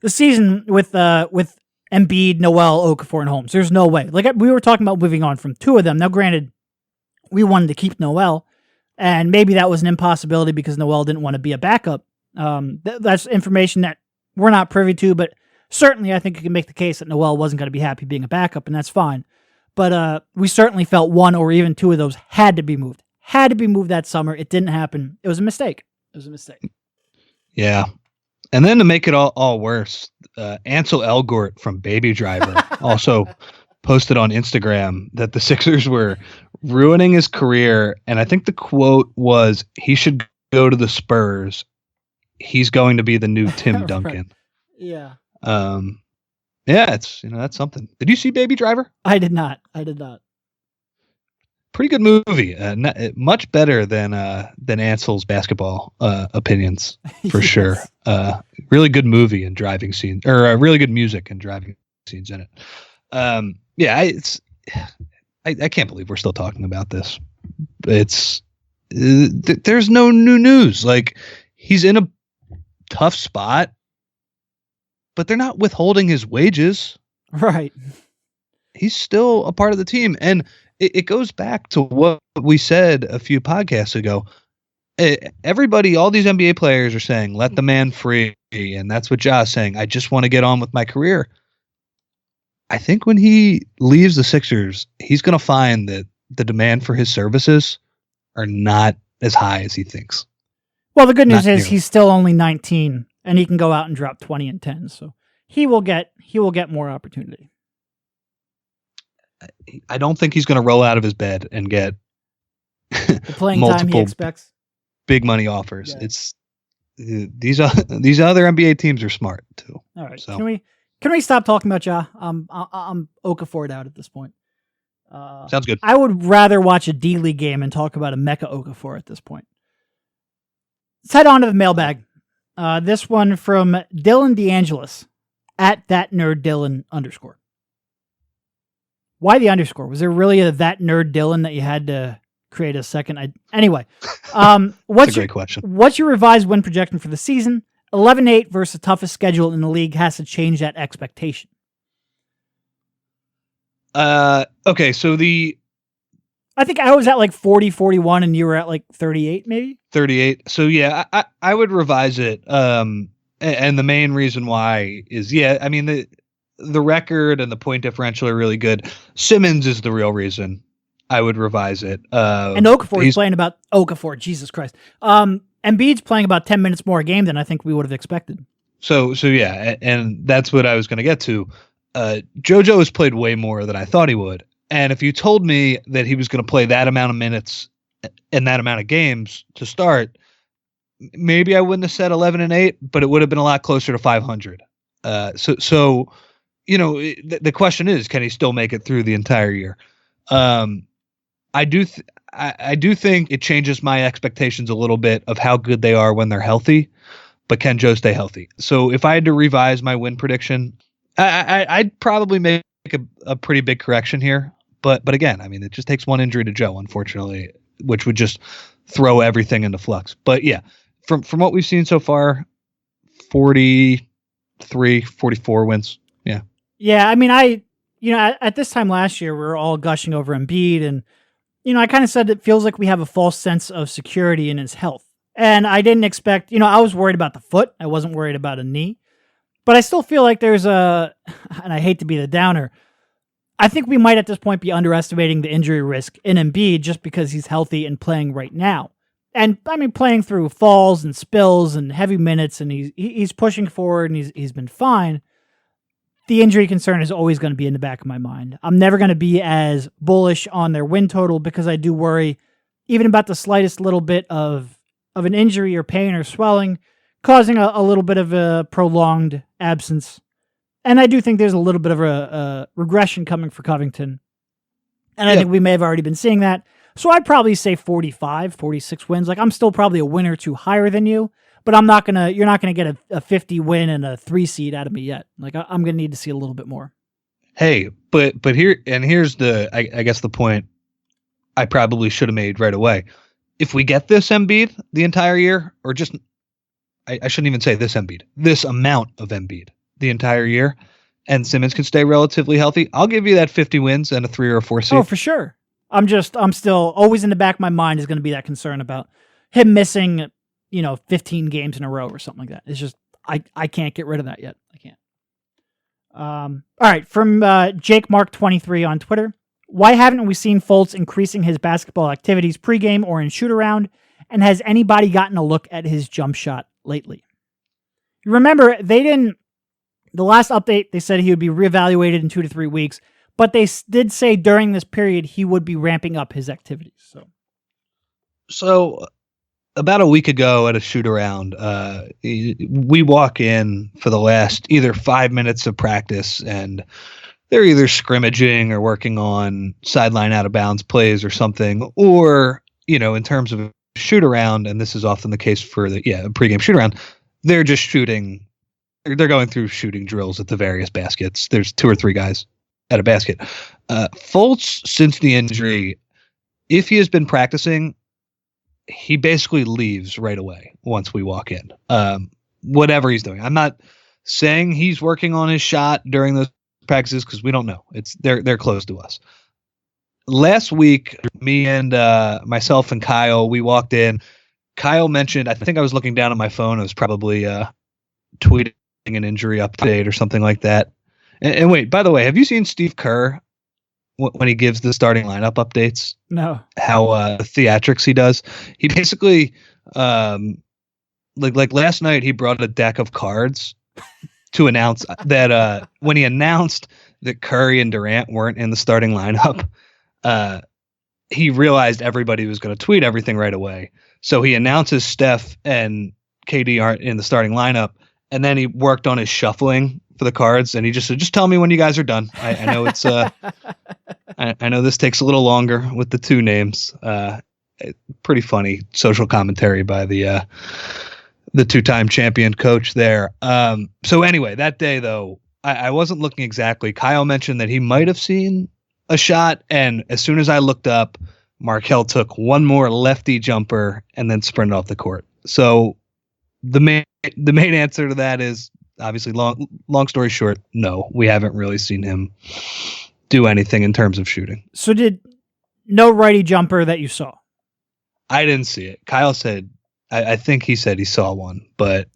the season with Embiid, Noel, Okafor, and Holmes. There's no way. Like, we were talking about moving on from two of them. Now, granted, we wanted to keep Noel, and maybe that was an impossibility because Noel didn't want to be a backup. That's information that we're not privy to, but certainly I think you can make the case that Noel wasn't going to be happy being a backup, and that's fine. But we certainly felt one or even two of those had to be moved. Had to be moved that summer. It didn't happen. It was a mistake. Yeah. And then to make it all worse, Ansel Elgort from Baby Driver also posted on Instagram that the Sixers were ruining his career. And I think the quote was, he should go to the Spurs. He's going to be the new Tim Duncan. Right. Yeah. Yeah, it's, that's something. Did you see Baby Driver? I did not. Pretty good movie. Much better than Ansel's basketball opinions, for Yes. sure. Really good movie and driving scenes, or really good music and driving scenes in it. I can't believe we're still talking about this. It's there's no new news. Like, he's in a tough spot, but they're not withholding his wages. Right. He's still a part of the team, and it goes back to what we said a few podcasts ago. Everybody, all these NBA players are saying, let the man free. And that's what Ja's saying. I just want to get on with my career. I think when he leaves the Sixers, he's going to find that the demand for his services are not as high as he thinks. Well, the good news is he's still only 19 and he can go out and drop 20 and 10. So he will get more opportunity. I don't think he's going to roll out of his bed and get the playing time he expects. Big money offers. Yeah. It's these other NBA teams are smart too. All right. So. Can we stop talking about Ja? I'm Okafor out at this point. Sounds good. I would rather watch a D-League game and talk about a Mecha Okafor at this point. Let's head on to the mailbag. This one from Dylan DeAngelis at @thatnerddylan_. Why the underscore? Was there really a that nerd Dylan that you had to create a second? Anyway, what's a great question. What's your revised win projection for the season? 11-8 versus the toughest schedule in the league has to change that expectation. Okay, so I think I was at like 40-41 and you were at like 38 maybe? 38. So yeah, I would revise it. And the main reason why is, I mean, the record and the point differential are really good. Simmons is the real reason I would revise it. And Okafor's playing about Okafor, Jesus Christ. Embiid's playing about 10 minutes more a game than I think we would have expected. So yeah, and that's what I was going to get to. JoJo has played way more than I thought he would. And if you told me that he was going to play that amount of minutes and that amount of games to start, maybe I wouldn't have said 11-8, but it would have been a lot closer to 500. So the question is, can he still make it through the entire year? I do think it changes my expectations a little bit of how good they are when they're healthy, but can Joe stay healthy? So if I had to revise my win prediction, I'd probably make a pretty big correction here. But again, I mean, it just takes one injury to Joe, unfortunately, which would just throw everything into flux. But yeah, from what we've seen so far, 43, 44 wins. Yeah. Yeah. I mean, at this time last year, we were all gushing over Embiid, and, I kind of said it feels like we have a false sense of security in his health. And I didn't expect, I was worried about the foot. I wasn't worried about a knee. But I still feel like there's and I hate to be the downer, I think we might at this point be underestimating the injury risk in Embiid just because he's healthy and playing right now. And I mean, playing through falls and spills and heavy minutes, and he's pushing forward and he's been fine. the injury concern is always going to be in the back of my mind. I'm never going to be as bullish on their win total because I do worry even about the slightest little bit of an injury or pain or swelling causing a little bit of a prolonged absence. And I do think there's a little bit of a regression coming for Covington. And I think we may have already been seeing that. So I'd probably say 45, 46 wins. Like, I'm still probably a win or two higher than you, but you're not going to get a 50 win and a 3 seed out of me yet. Like, I'm going to need to see a little bit more. Hey, but here's I guess the point I probably should have made right away. If we get this Embiid the entire year, or just, I shouldn't even say this Embiid, this amount of Embiid the entire year, and Simmons can stay relatively healthy, I'll give you that 50 wins and a 3 or a 4 seed. Oh, for sure. I'm still always in the back of my mind is going to be that concern about him missing, 15 games in a row or something like that. It's just, I can't get rid of that yet. I can't. All right. From Jake Mark 23 on Twitter. Why haven't we seen Fultz increasing his basketball activities pregame or in shoot around? And has anybody gotten a look at his jump shot lately? You remember the last update, they said he would be reevaluated in 2 to 3 weeks. But they did say during this period he would be ramping up his activities. So about a week ago at a shoot around, we walk in for the last either 5 minutes of practice, and they're either scrimmaging or working on sideline out of bounds plays or something, or in terms of shoot around, and this is often the case for a pregame shoot around, they're just shooting. They're going through shooting drills at the various baskets. There's 2 or 3 guys at a basket. Fultz, since the injury, if he has been practicing, he basically leaves right away once we walk in. Whatever he's doing. I'm not saying he's working on his shot during those practices because we don't know. They're close to us. Last week, me and myself and Kyle, we walked in. Kyle mentioned, I think I was looking down at my phone. I was probably tweeting an injury update or something like that. And wait, by the way, have you seen Steve Kerr when he gives the starting lineup updates? No. How theatrics he does. He basically, like last night, he brought a deck of cards to announce that when he announced that Curry and Durant weren't in the starting lineup, he realized everybody was going to tweet everything right away. So he announces Steph and KD aren't in the starting lineup, and then he worked on his shuffling for the cards, and he just said, "Just tell me when you guys are done." I know it's I know this takes a little longer with the 2 names. Pretty funny social commentary by the 2-time champion coach there. So anyway, that day though, I wasn't looking exactly. Kyle mentioned that he might have seen a shot, and as soon as I looked up, Markelle took one more lefty jumper and then sprinted off the court. So the main answer to that is, obviously, long story short, no, we haven't really seen him do anything in terms of shooting. So no righty jumper that you saw? I didn't see it. Kyle said, I think he said he saw one, but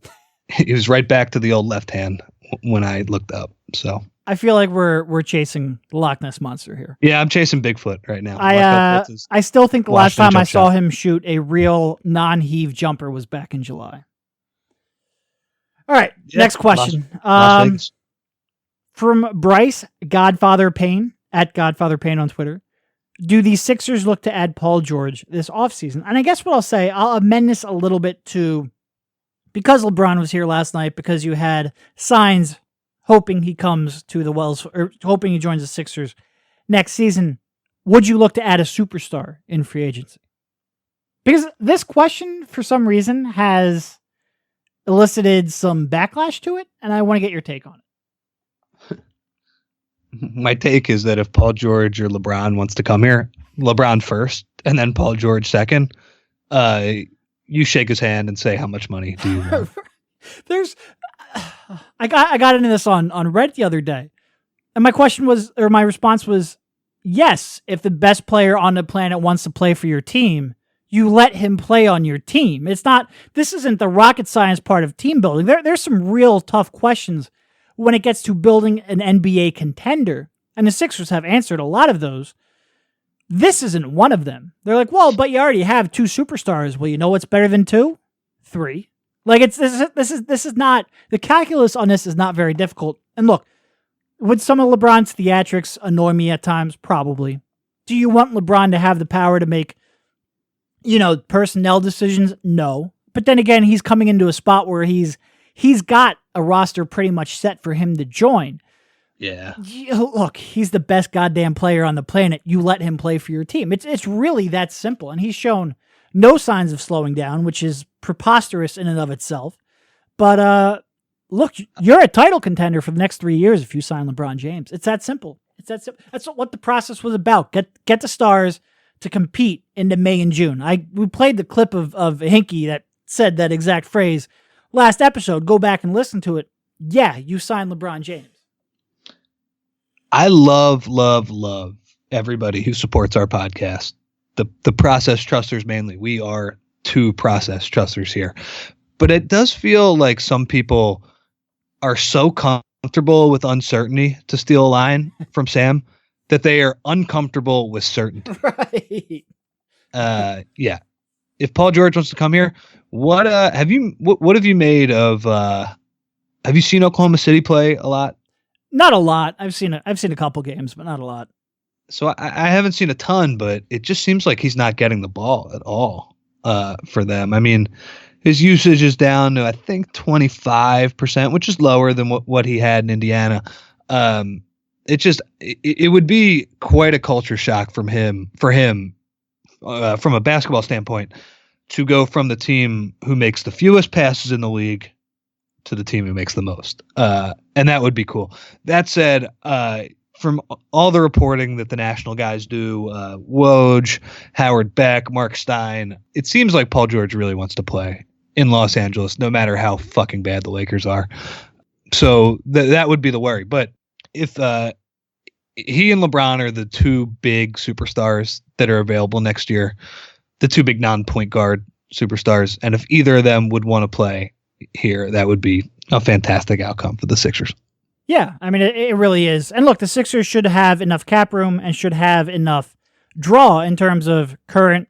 he was right back to the old left hand when I looked up. So I feel like we're chasing the Loch Ness Monster here. Yeah, I'm chasing Bigfoot right now. I still think the last time I saw him shoot a real non-heave jumper was back in July. All right, next question. Las Vegas. From Bryce Godfather Payne, at Godfather Payne on Twitter. Do the Sixers look to add Paul George this offseason? And I guess what I'll say, I'll amend this a little bit to, because LeBron was here last night, because you had signs hoping he comes to the Wells, or hoping he joins the Sixers next season, would you look to add a superstar in free agency? Because this question, for some reason, has elicited some backlash to it, and I want to get your take on it. My take is that if Paul George or LeBron wants to come here, LeBron first, and then Paul George second, you shake his hand and say, how much money do you want? I got into this on Reddit the other day, and my response was, yes, if the best player on the planet wants to play for your team, you let him play on your team. This isn't the rocket science part of team building. There's some real tough questions when it gets to building an NBA contender, and the Sixers have answered a lot of those. This isn't one of them. They're like, well, but you already have 2 superstars. Well, you know what's better than 2? 3. Like, this is not, the calculus on this is not very difficult. And look, Would some of LeBron's theatrics annoy me at times? Probably. Do you want LeBron to have the power to make, personnel decisions? No. But then again, he's coming into a spot where he's got a roster pretty much set for him to join. Yeah. Look, he's the best goddamn player on the planet. You let him play for your team. It's really that simple. And he's shown no signs of slowing down, which is preposterous in and of itself. But look, you're a title contender for the next 3 years if you sign LeBron James. It's that simple. That's what the process was about. Get the stars to compete into May and June. We played the clip of Hinkie that said that exact phrase last episode. Go back and listen to it. Yeah, you signed LeBron James. I love everybody who supports our podcast. The process trusters mainly. We are two process trusters here. But it does feel like some people are so comfortable with uncertainty, to steal a line from Sam, that they are uncomfortable with certainty. Right. Yeah. If Paul George wants to come here, what have you made of have you seen Oklahoma City play a lot? Not a lot. I've seen a couple games, but not a lot. So I haven't seen a ton, but it just seems like he's not getting the ball at all for them. I mean, his usage is down to, I think, 25%, which is lower than what he had in Indiana. It would be quite a culture shock for him from a basketball standpoint to go from the team who makes the fewest passes in the league to the team who makes the most. And that would be cool. That said, from all the reporting that the national guys do, Woj, Howard Beck, Mark Stein, it seems like Paul George really wants to play in Los Angeles, no matter how fucking bad the Lakers are. So that would be the worry. But if he and LeBron are the two big superstars that are available next year, the two big non-point guard superstars, and if either of them would want to play here, that would be a fantastic outcome for the Sixers. Yeah, I mean, it really is. And look, the Sixers should have enough cap room and should have enough draw in terms of current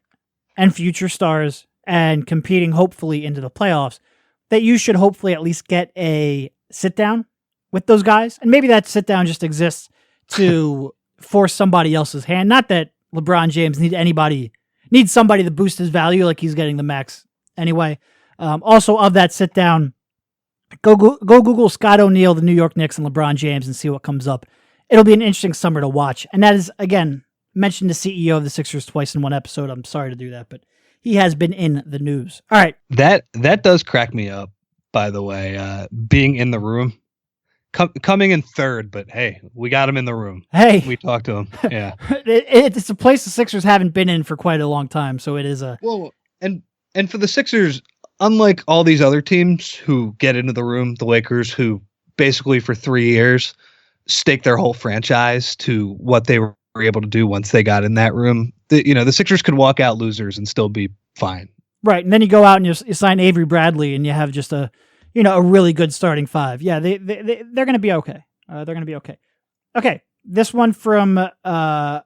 and future stars and competing hopefully into the playoffs, that you should hopefully at least get a sit down with those guys. And maybe that sit down just exists to force somebody else's hand. Not that LeBron James needs somebody to boost his value, like he's getting the max anyway. Also, of that sit down, go Google Scott O'Neal, the New York Knicks, and LeBron James and see what comes up. It'll be an interesting summer to watch. And that is, again, mentioned the CEO of the Sixers twice in one episode. I'm sorry to do that, but he has been in the news. All right. That does crack me up, by the way, being in the room. Coming in third, but hey, we got him in the room. Hey. We talked to him. Yeah. It's a place the Sixers haven't been in for quite a long time, so it is a... Well, and for the Sixers, unlike all these other teams who get into the room, the Lakers, who basically for 3 years stake their whole franchise to what they were able to do once they got in that room, the Sixers could walk out losers and still be fine. Right, and then you go out and you sign Avery Bradley, and you have just a really good starting five. Yeah, they're going to be okay. They're going to be okay. Okay, this one from The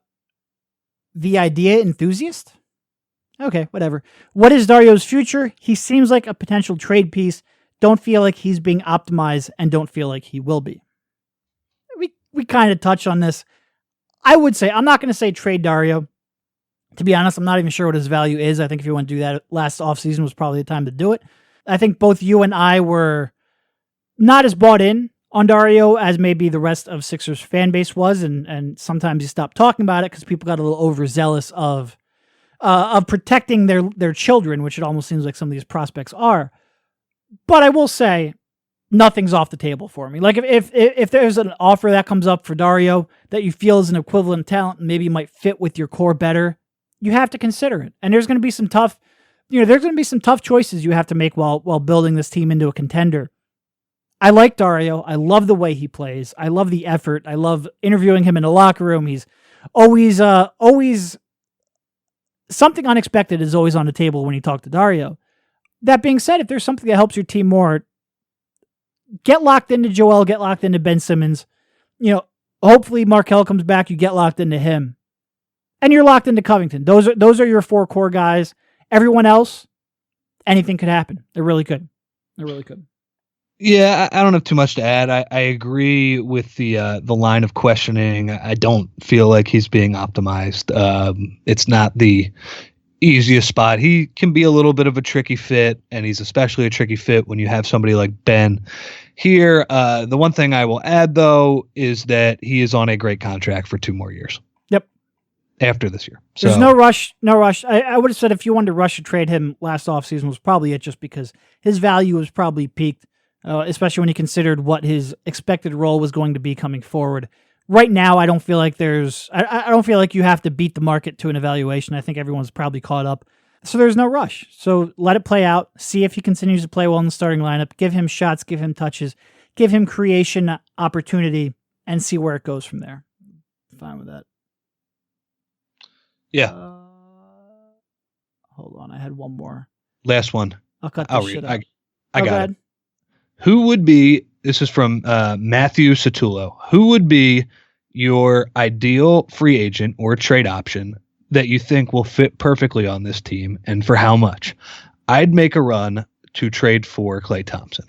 Idea Enthusiast. Okay, whatever. What is Dario's future? He seems like a potential trade piece. Don't feel like he's being optimized and don't feel like he will be. We kind of touch on this. I would say, I'm not going to say trade Dario. To be honest, I'm not even sure what his value is. I think if you want to do that last offseason was probably the time to do it. I think both you and I were not as bought in on Dario as maybe the rest of Sixers fan base was, and sometimes you stop talking about it because people got a little overzealous of protecting their children, which it almost seems like some of these prospects are. But I will say, nothing's off the table for me. Like if there's an offer that comes up for Dario that you feel is an equivalent talent and maybe might fit with your core better, you have to consider it. And there's going to be some tough choices you have to make while building this team into a contender. I like Dario. I love the way he plays. I love the effort. I love interviewing him in the locker room. He's always something unexpected is always on the table when you talk to Dario. That being said, if there's something that helps your team more, get locked into Joel, get locked into Ben Simmons. Hopefully Markelle comes back, you get locked into him. And you're locked into Covington. Those are your four core guys. Everyone else, anything could happen. They're really good. Yeah, I don't have too much to add. I agree with the line of questioning. I don't feel like he's being optimized. It's not the easiest spot. He can be a little bit of a tricky fit, and he's especially a tricky fit when you have somebody like Ben here. The one thing I will add, though, is that he is on a great contract for 2 more years. Yep. After this year. There's no rush. I would have said if you wanted to rush to trade him last offseason was probably it, just because his value was probably peaked, especially when you considered what his expected role was going to be coming forward. Right now, I don't feel like I don't feel like you have to beat the market to an evaluation. I think everyone's probably caught up. So there's no rush. So let it play out. See if he continues to play well in the starting lineup. Give him shots, give him touches, give him creation opportunity, and see where it goes from there. Fine with that. Yeah. Hold on. I had one more. Last one. I'll cut this shit out. I got it. Who would be, this is from Matthew Satullo, who would be your ideal free agent or trade option that you think will fit perfectly on this team, and for how much? I'd make a run to trade for Klay Thompson.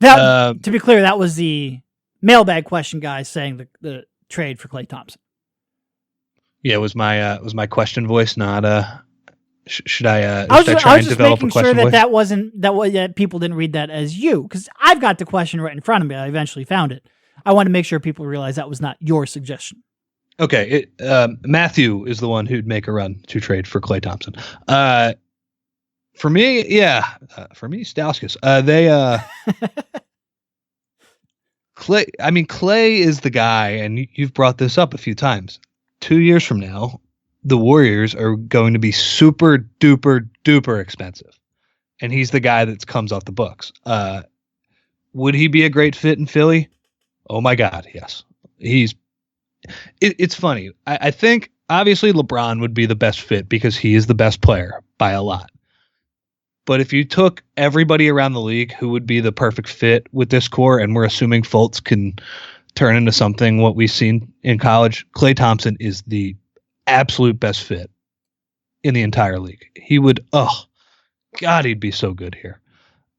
To be clear, that was the mailbag question, guys, saying the trade for Klay Thompson. Yeah, it was my question voice, not should I I was try and just develop making a question sure voice? that wasn't that people didn't read that as you, because I've got the question right in front of me. I eventually found it. I want to make sure people realize that was not your suggestion. Okay, Matthew is the one who'd make a run to trade for Klay Thompson. For me, yeah, for me, Stauskas. Klay. I mean, Klay is the guy, and you've brought this up a few times. 2 years from now, the Warriors are going to be super duper duper expensive, and he's the guy that comes off the books. Would he be a great fit in Philly? Oh my God, yes. It's funny. I think obviously LeBron would be the best fit because he is the best player by a lot. But if you took everybody around the league who would be the perfect fit with this core, and we're assuming Fultz can turn into something what we've seen in college, Klay Thompson is the absolute best fit in the entire league. He would, God, he'd be so good here.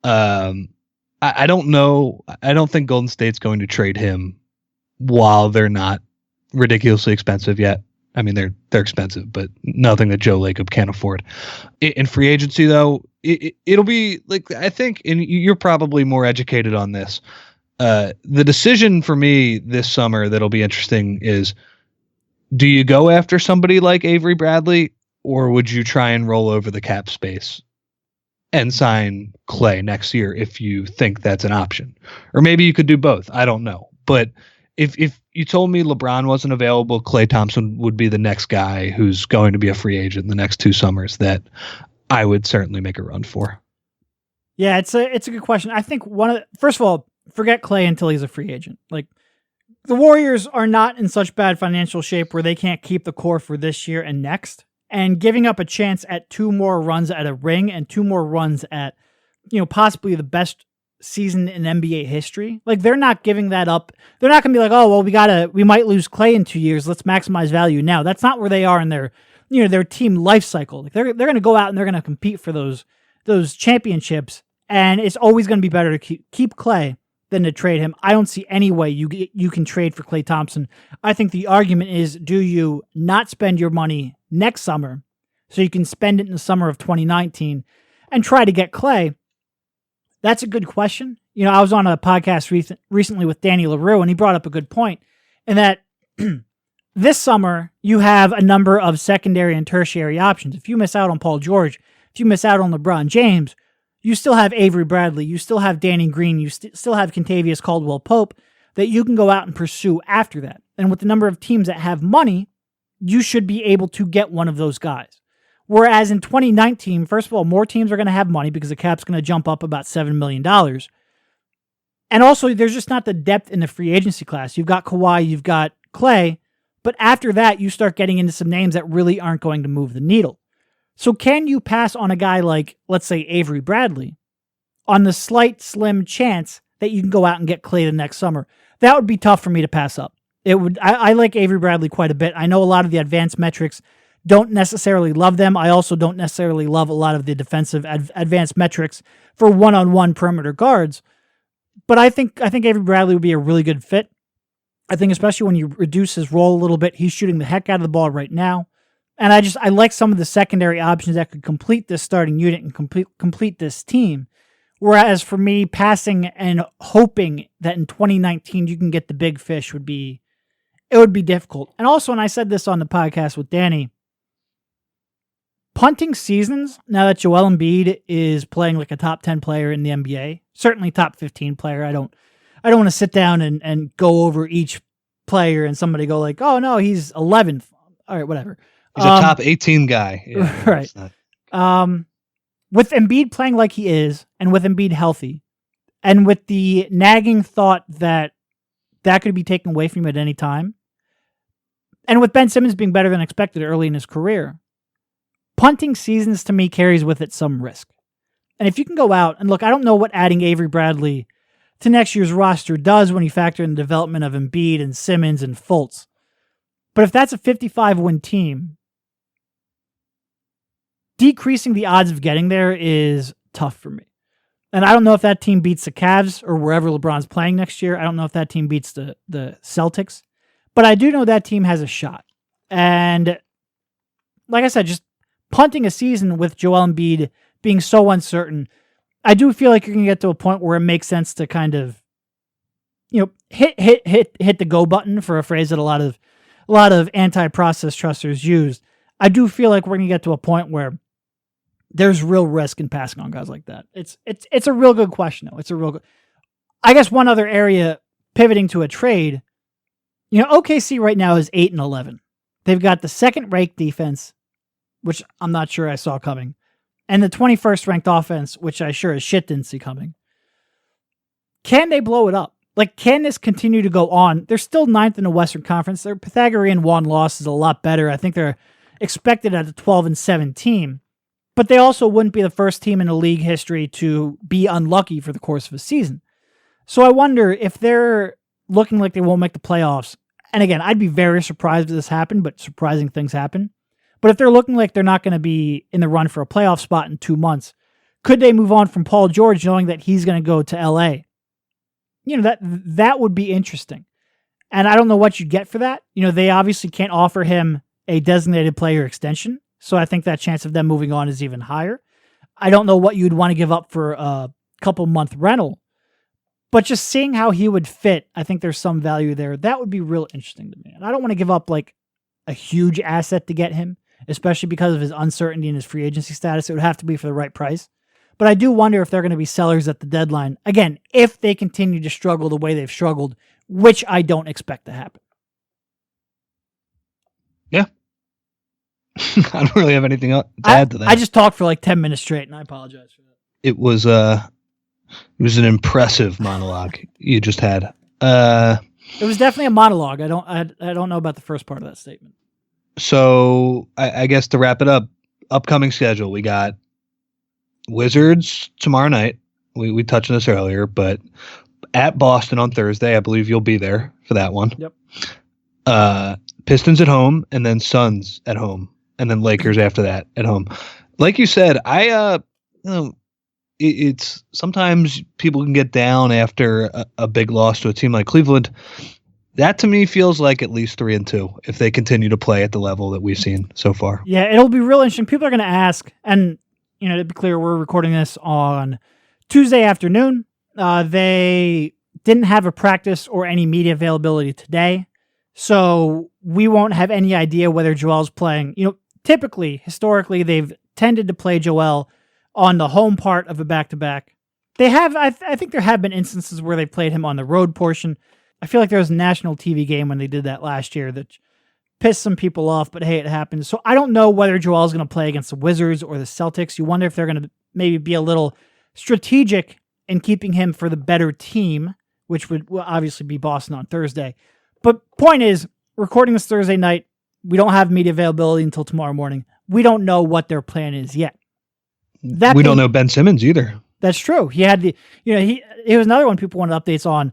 I don't know. I don't think Golden State's going to trade him while they're not ridiculously expensive yet. I mean, they're expensive, but nothing that Joe Lacob can't afford. In free agency, though, it'll be like, I think, and you're probably more educated on this. The decision for me this summer that'll be interesting is, do you go after somebody like Avery Bradley, or would you try and roll over the cap space and sign Klay next year if you think that's an option? Or maybe you could do both. I don't know. But if you told me LeBron wasn't available, Klay Thompson would be the next guy who's going to be a free agent in the next 2 summers that I would certainly make a run for. Yeah, it's a good question. I think first of all, forget Klay until he's a free agent. Like, the Warriors are not in such bad financial shape where they can't keep the core for this year and next. And giving up a chance at 2 more runs at a ring and 2 more runs at, possibly the best season in NBA history. Like, they're not giving that up. They're not going to be like, oh, well, we might lose Klay in 2 years. Let's maximize value now. That's not where they are in their team life cycle. Like, they're going to go out and they're going to compete for those championships. And it's always going to be better to keep Klay than to trade him. I don't see any way you can trade for Klay Thompson. I think the argument is, do you not spend your money next summer so you can spend it in the summer of 2019 and try to get Klay? That's a good question. I was on a podcast recently with Danny LaRue, and he brought up a good point in that this summer you have a number of secondary and tertiary options. If you miss out on Paul George, if you miss out on LeBron James, you still have Avery Bradley, you still have Danny Green, you still have Kentavious Caldwell-Pope that you can go out and pursue after that. And with the number of teams that have money, you should be able to get one of those guys. Whereas in 2019, first of all, more teams are going to have money because the cap's going to jump up about $7 million. And also, there's just not the depth in the free agency class. You've got Kawhi, you've got Klay, but after that, you start getting into some names that really aren't going to move the needle. So can you pass on a guy like, let's say, Avery Bradley on the slight, slim chance that you can go out and get Klay the next summer? That would be tough for me to pass up. I like Avery Bradley quite a bit. I know a lot of the advanced metrics don't necessarily love them. I also don't necessarily love a lot of the defensive advanced metrics for one-on-one perimeter guards. But I think Avery Bradley would be a really good fit. I think especially when you reduce his role a little bit, he's shooting the heck out of the ball right now. And I like some of the secondary options that could complete this starting unit and complete this team. Whereas for me, passing and hoping that in 2019 you can get the big fish would be difficult. And also, and I said this on the podcast with Danny, punting seasons, now that Joel Embiid is playing like a top 10 player in the NBA, certainly top 15 player. I don't want to sit down and go over each player and somebody go like, oh no, he's 11th. All right, whatever. He's a top 18 guy. Yeah, right. With Embiid playing like he is, and with Embiid healthy, and with the nagging thought that could be taken away from him at any time, and with Ben Simmons being better than expected early in his career, punting seasons to me carries with it some risk. And if you can go out, and look, I don't know what adding Avery Bradley to next year's roster does when you factor in the development of Embiid and Simmons and Fultz, but if that's a 55-win team, decreasing the odds of getting there is tough for me. And I don't know if that team beats the Cavs or wherever LeBron's playing next year. I don't know if that team beats the Celtics. But I do know that team has a shot. And like I said, just punting a season with Joel Embiid being so uncertain, I do feel like you're going to get to a point where it makes sense to kind of, hit the go button, for a phrase that a lot of anti-process trusters use. I do feel like we're going to get to a point where there's real risk in passing on guys like that. It's a real good question, though. It's a real good. I guess one other area, pivoting to a trade, OKC right now is 8-11. They've got the second ranked defense, which I'm not sure I saw coming, and the 21st ranked offense, which I sure as shit didn't see coming. Can they blow it up? Like, can this continue to go on? They're still 9th in the Western Conference. Their Pythagorean one loss is a lot better. I think they're expected at a 12-7 team. But they also wouldn't be the first team in the league history to be unlucky for the course of a season. So I wonder if they're looking like they won't make the playoffs. And again, I'd be very surprised if this happened, but surprising things happen. But if they're looking like they're not going to be in the run for a playoff spot in 2 months, could they move on from Paul George knowing that he's going to go to LA? That would be interesting. And I don't know what you'd get for that. They obviously can't offer him a designated player extension. So I think that chance of them moving on is even higher. I don't know what you'd want to give up for a couple month rental, but just seeing how he would fit, I think there's some value there. That would be real interesting to me. And I don't want to give up like a huge asset to get him, especially because of his uncertainty in his free agency status. It would have to be for the right price. But I do wonder if they're going to be sellers at the deadline. Again, if they continue to struggle the way they've struggled, which I don't expect to happen. Yeah. I don't really have anything else to add to that. I just talked for like 10 minutes straight, and I apologize for that. It was an impressive monologue you just had. It was definitely a monologue. I don't know about the first part of that statement. So I guess to wrap it up, upcoming schedule, we got Wizards tomorrow night. We touched on this earlier, but at Boston on Thursday, I believe you'll be there for that one. Yep. Pistons at home, and then Suns at home, and then Lakers after that at home. Like you said, it's sometimes people can get down after a big loss to a team like Cleveland. That to me feels like at least 3-2 if they continue to play at the level that we've seen so far. Yeah, it'll be real interesting. People are going to ask, and to be clear, we're recording this on Tuesday afternoon. They didn't have a practice or any media availability today, so we won't have any idea whether Joel's playing. Typically, historically, they've tended to play Joel on the home part of a back-to-back. They have, I think there have been instances where they played him on the road portion. I feel like there was a national TV game when they did that last year that pissed some people off, but hey, it happens. So I don't know whether Joel's going to play against the Wizards or the Celtics. You wonder if they're going to maybe be a little strategic in keeping him for the better team, which would obviously be Boston on Thursday. But point is, recording this Thursday night, we don't have media availability until tomorrow morning. We don't know what their plan is yet. We don't know Ben Simmons either. That's true. He had he was another one people wanted updates on.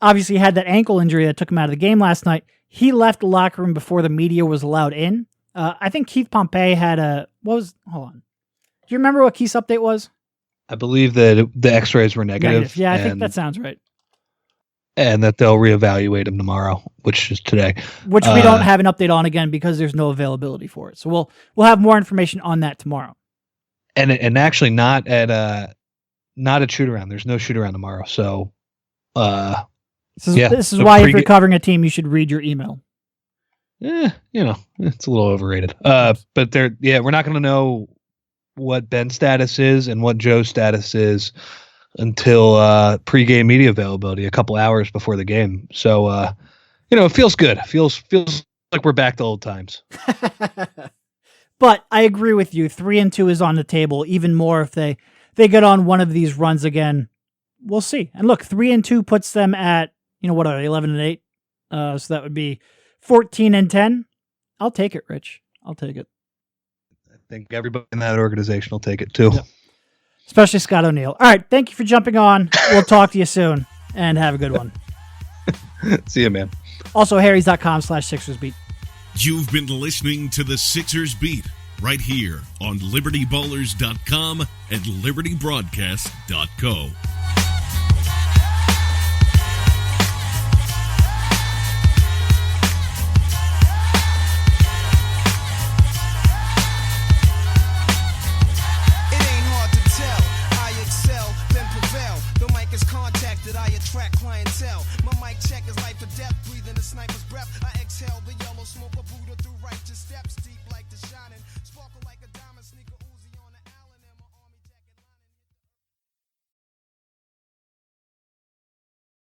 Obviously, he had that ankle injury that took him out of the game last night. He left the locker room before the media was allowed in. I think Keith Pompey had hold on. Do you remember what Keith's update was? I believe that the x-rays were negative. Yeah, I think that sounds right. And that they'll reevaluate him tomorrow, which is today. Which we don't have an update on again because there's no availability for it. So we'll have more information on that tomorrow. And actually not at shoot around. There's no shoot around tomorrow. So this is why if you're covering a team, you should read your email. It's a little overrated. But we're not going to know what Ben's status is and what Joe's status is until pregame media availability a couple hours before the game. So it feels good. Feels like we're back to old times. But I agree with you. 3-2 is on the table. Even more if they get on one of these runs again. We'll see. And look, 3-2 puts them at 11-8. So that would be 14-10. I'll take it, Rich. I'll take it. I think everybody in that organization will take it too. Yep. Especially Scott O'Neill. All right. Thank you for jumping on. We'll talk to you soon and have a good one. See you, man. Also, harrys.com/SixersBeat. You've been listening to the Sixers Beat right here on LibertyBallers.com and LibertyBroadcast.co. I attract clientele. My mic check is life or death, breathing a sniper's breath. I exhale the yellow smoke of Buddha through righteous steps, deep like the shine.